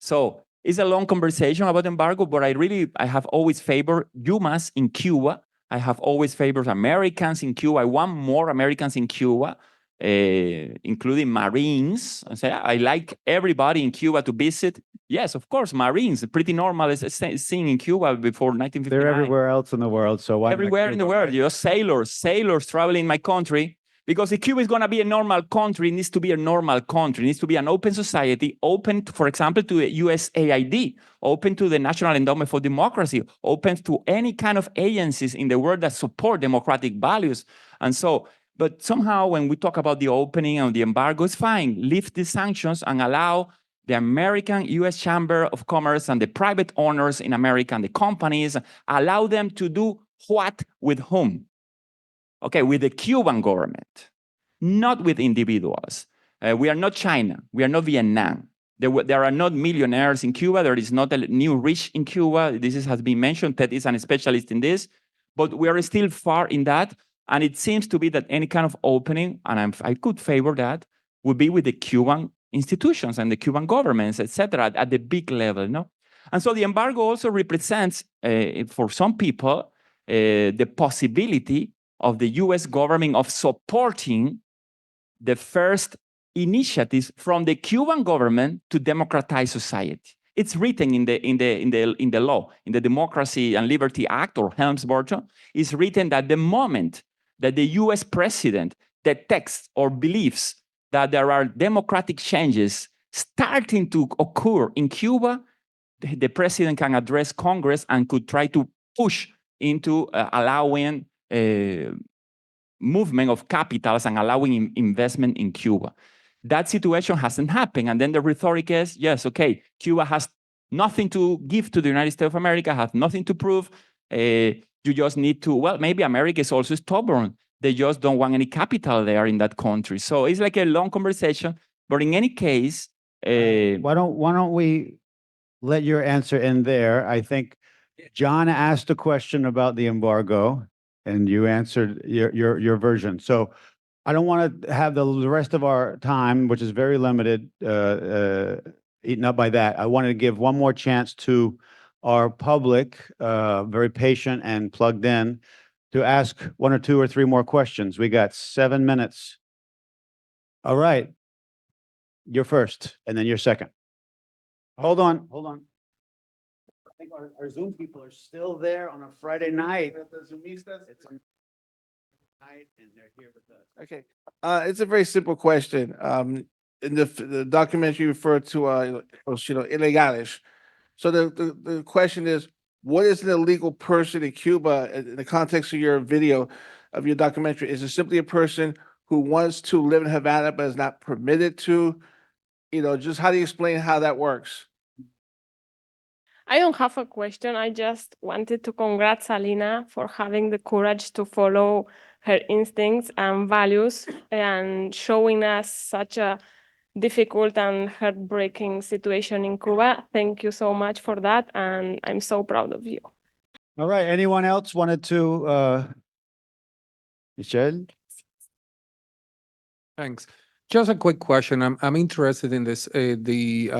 So it's a long conversation about embargo, but I have always favored Yumas in Cuba. I have always favored Americans in Cuba. I want more Americans in Cuba. including Marines. I say, I like everybody in Cuba to visit. Yes, of course, Marines, pretty normal as a thing in Cuba before 1959. They're everywhere else in the world, so why not Everywhere in the Cuba, world, right? you know, sailors traveling in my country. Because if Cuba is going to be a normal country, it needs to be a normal country. It needs to be an open society, open, to, for example, to the USAID, open to the National Endowment for Democracy, open to any kind of agencies in the world that support democratic values. And so, but somehow when we talk about the opening and the embargo, it's fine. Lift the sanctions and allow the American U.S. Chamber of Commerce and the private owners in America and the companies, allow them to do what with whom? Okay, with the Cuban government, not with individuals. We are not China. We are not Vietnam. There are not millionaires in Cuba. There is not a new rich in Cuba. This has been mentioned. Ted is a specialist in this. But we are still far in that. And it seems to be that any kind of opening, and I could favor that, would be with the Cuban institutions and the Cuban governments, etc., at the big level. No? And so the embargo also represents, for some people, the possibility of the US government of supporting the first initiatives from the Cuban government to democratize society. It's written in the law, in the Democracy and Liberty Act, or Helms-Burton. It's written that the moment that the US president detects or believes that there are democratic changes starting to occur in Cuba, the president can address Congress and could try to push into allowing movement of capitals and allowing investment in Cuba. That situation hasn't happened. And then the rhetoric is, yes, okay, Cuba has nothing to give to the United States of America, has nothing to prove. You just need to, well, maybe America is also stubborn. They just don't want any capital there in that country. So it's like a long conversation. But in any case, why don't we let your answer end there? I think John asked a question about the embargo, and you answered your version. So I don't want to have the rest of our time, which is very limited, eaten up by that. I wanted to give one more chance to our public, very patient and plugged in, to ask one or two or three more questions. We got 7 minutes. All right. You're first, and then you're second. Hold on. I think our Zoom people are still there on a Friday night. It's a night, and they're here with us. Okay, it's a very simple question. In the documentary you referred to, illegales. So the question is, what is an illegal person in Cuba in the context of your video, of your documentary? Is it simply a person who wants to live in Havana but is not permitted to? Just how do you explain how that works? I don't have a question. I just wanted to congrats Alina for having the courage to follow her instincts and values and showing us such a difficult and heartbreaking situation in Cuba. Thank you so much for that, and I'm so proud of you. All right, anyone else wanted to, Michelle? Thanks. Just a quick question. I'm interested in this, the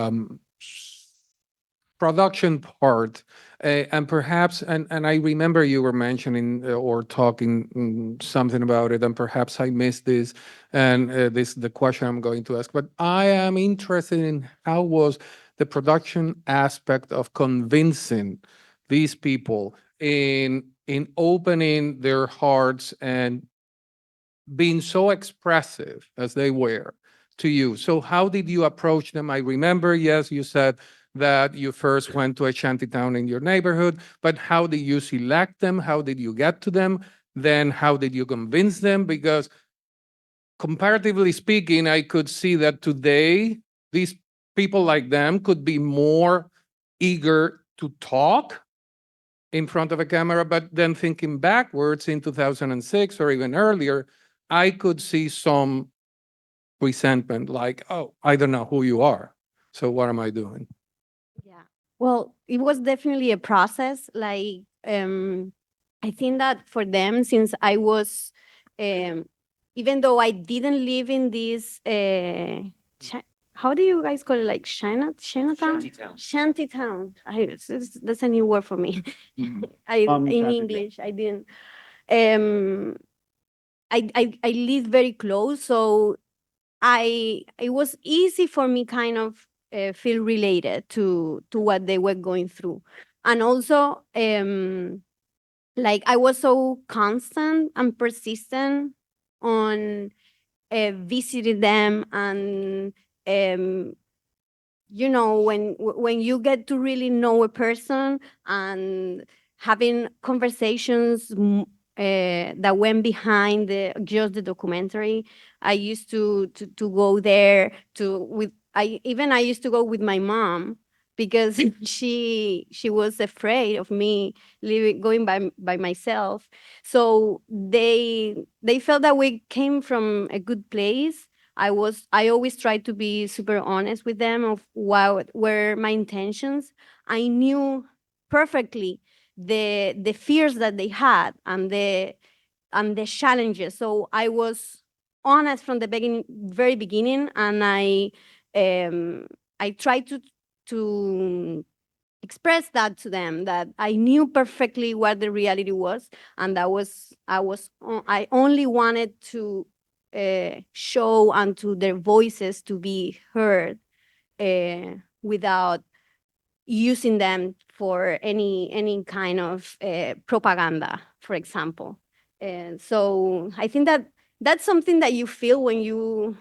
production part, and perhaps, and I remember you were mentioning or talking something about it, and perhaps I missed this, and this is the question I'm going to ask. But I am interested in how was the production aspect of convincing these people in opening their hearts and being so expressive as they were to you. So how did you approach them? I remember, yes, you said that you first went to a shantytown in your neighborhood, but how did you select them? How did you get to them? Then how did you convince them? Because comparatively speaking, I could see that today, these people like them could be more eager to talk in front of a camera, but then thinking backwards in 2006 or even earlier, I could see some resentment, like, oh, I don't know who you are, so what am I doing? Yeah, well, it was definitely a process. Like, I think that for them, since I was, even though I didn't live in this, how do you guys call it? Like Chinatown? Shantytown. That's a new word for me. In English, I didn't. I live very close, so it was easy for me kind of feel related to what they were going through. And also, like I was so constant and persistent on visiting them, and you know, when you get to really know a person and having conversations that went behind just the documentary. I used to go there I used to go with my mom because she was afraid of me going by myself. So they felt that we came from a good place. I always tried to be super honest with them of what were my intentions. I knew perfectly the fears that they had and the challenges. So I was honest from the very beginning, and I tried to express that to them, that I knew perfectly what the reality was, and I only wanted to show unto their voices to be heard without using them for any kind of propaganda, for example. And so I think that that's something that you feel when you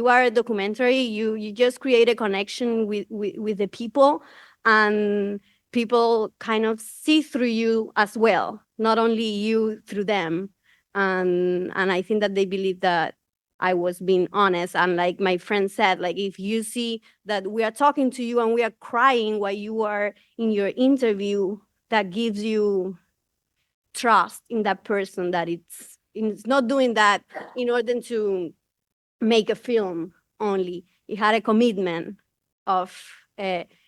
are a documentary. You just create a connection with the people, and people kind of see through you as well, not only you through them. And I think that they believe that I was being honest. And like my friend said, like if you see that we are talking to you and we are crying while you are in your interview, that gives you trust in that person, that it's not doing that in order to make a film only. It had a commitment of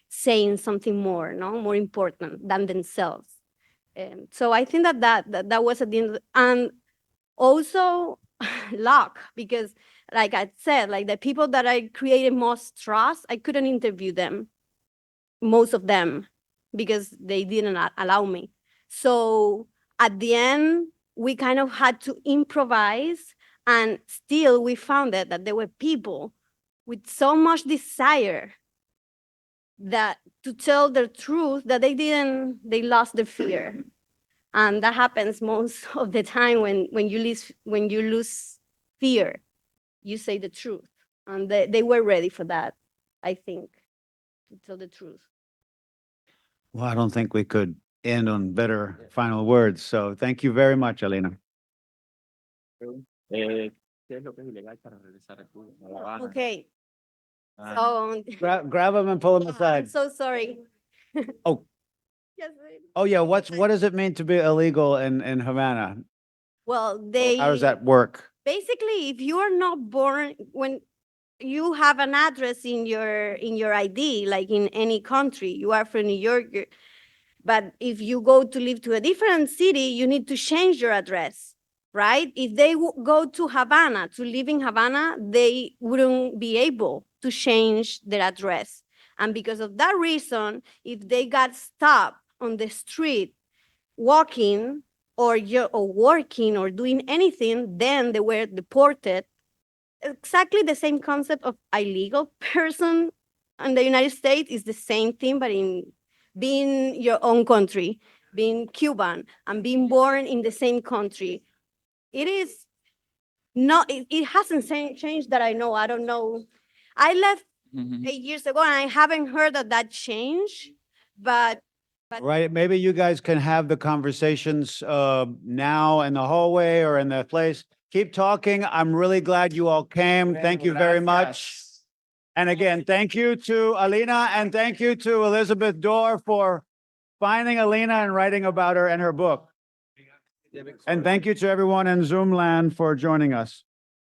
saying something more, no, more important than themselves. So I think that was at the end, and also luck, because like I said, like the people that I created most trust, I couldn't interview them, most of them, because they didn't allow me. So at the end, we kind of had to improvise, and still we found that there were people with so much desire that to tell the truth, that they lost the fear. And that happens most of the time when you lose fear, you say the truth. And they were ready for that, I think, to tell the truth. Well, I don't think we could end on better final words. So thank you very much, Alina. ¿Qué es lo que es ilegal para regresar a Cuba, a La Habana? Okay. So Grab them and pull them I'm aside. so sorry. Oh. Yes. Oh yeah, what does it mean to be illegal in Havana? Well, How does that work? basically, if you are not born, when you have an address in your ID, like in any country, you are from New York, but if you go to live to a different city, you need to change your address, right? If they go to Havana, to live in Havana, they wouldn't be able to change their address. And because of that reason, if they got stopped on the street walking or working or doing anything, then they were deported. Exactly the same concept of illegal person in the United States is the same thing, but in being your own country, being Cuban and being born in the same country. It is not, it hasn't changed that I know. I don't know. I left 8 years ago and I haven't heard that changed, but Right, maybe you guys can have the conversations now in the hallway or in the place. Keep talking. I'm really glad you all came. Thank you very much. And again, thank you to Alina and thank you to Elizabeth Dore for finding Alina and writing about her and her book. And thank you to everyone in Zoom land for joining us.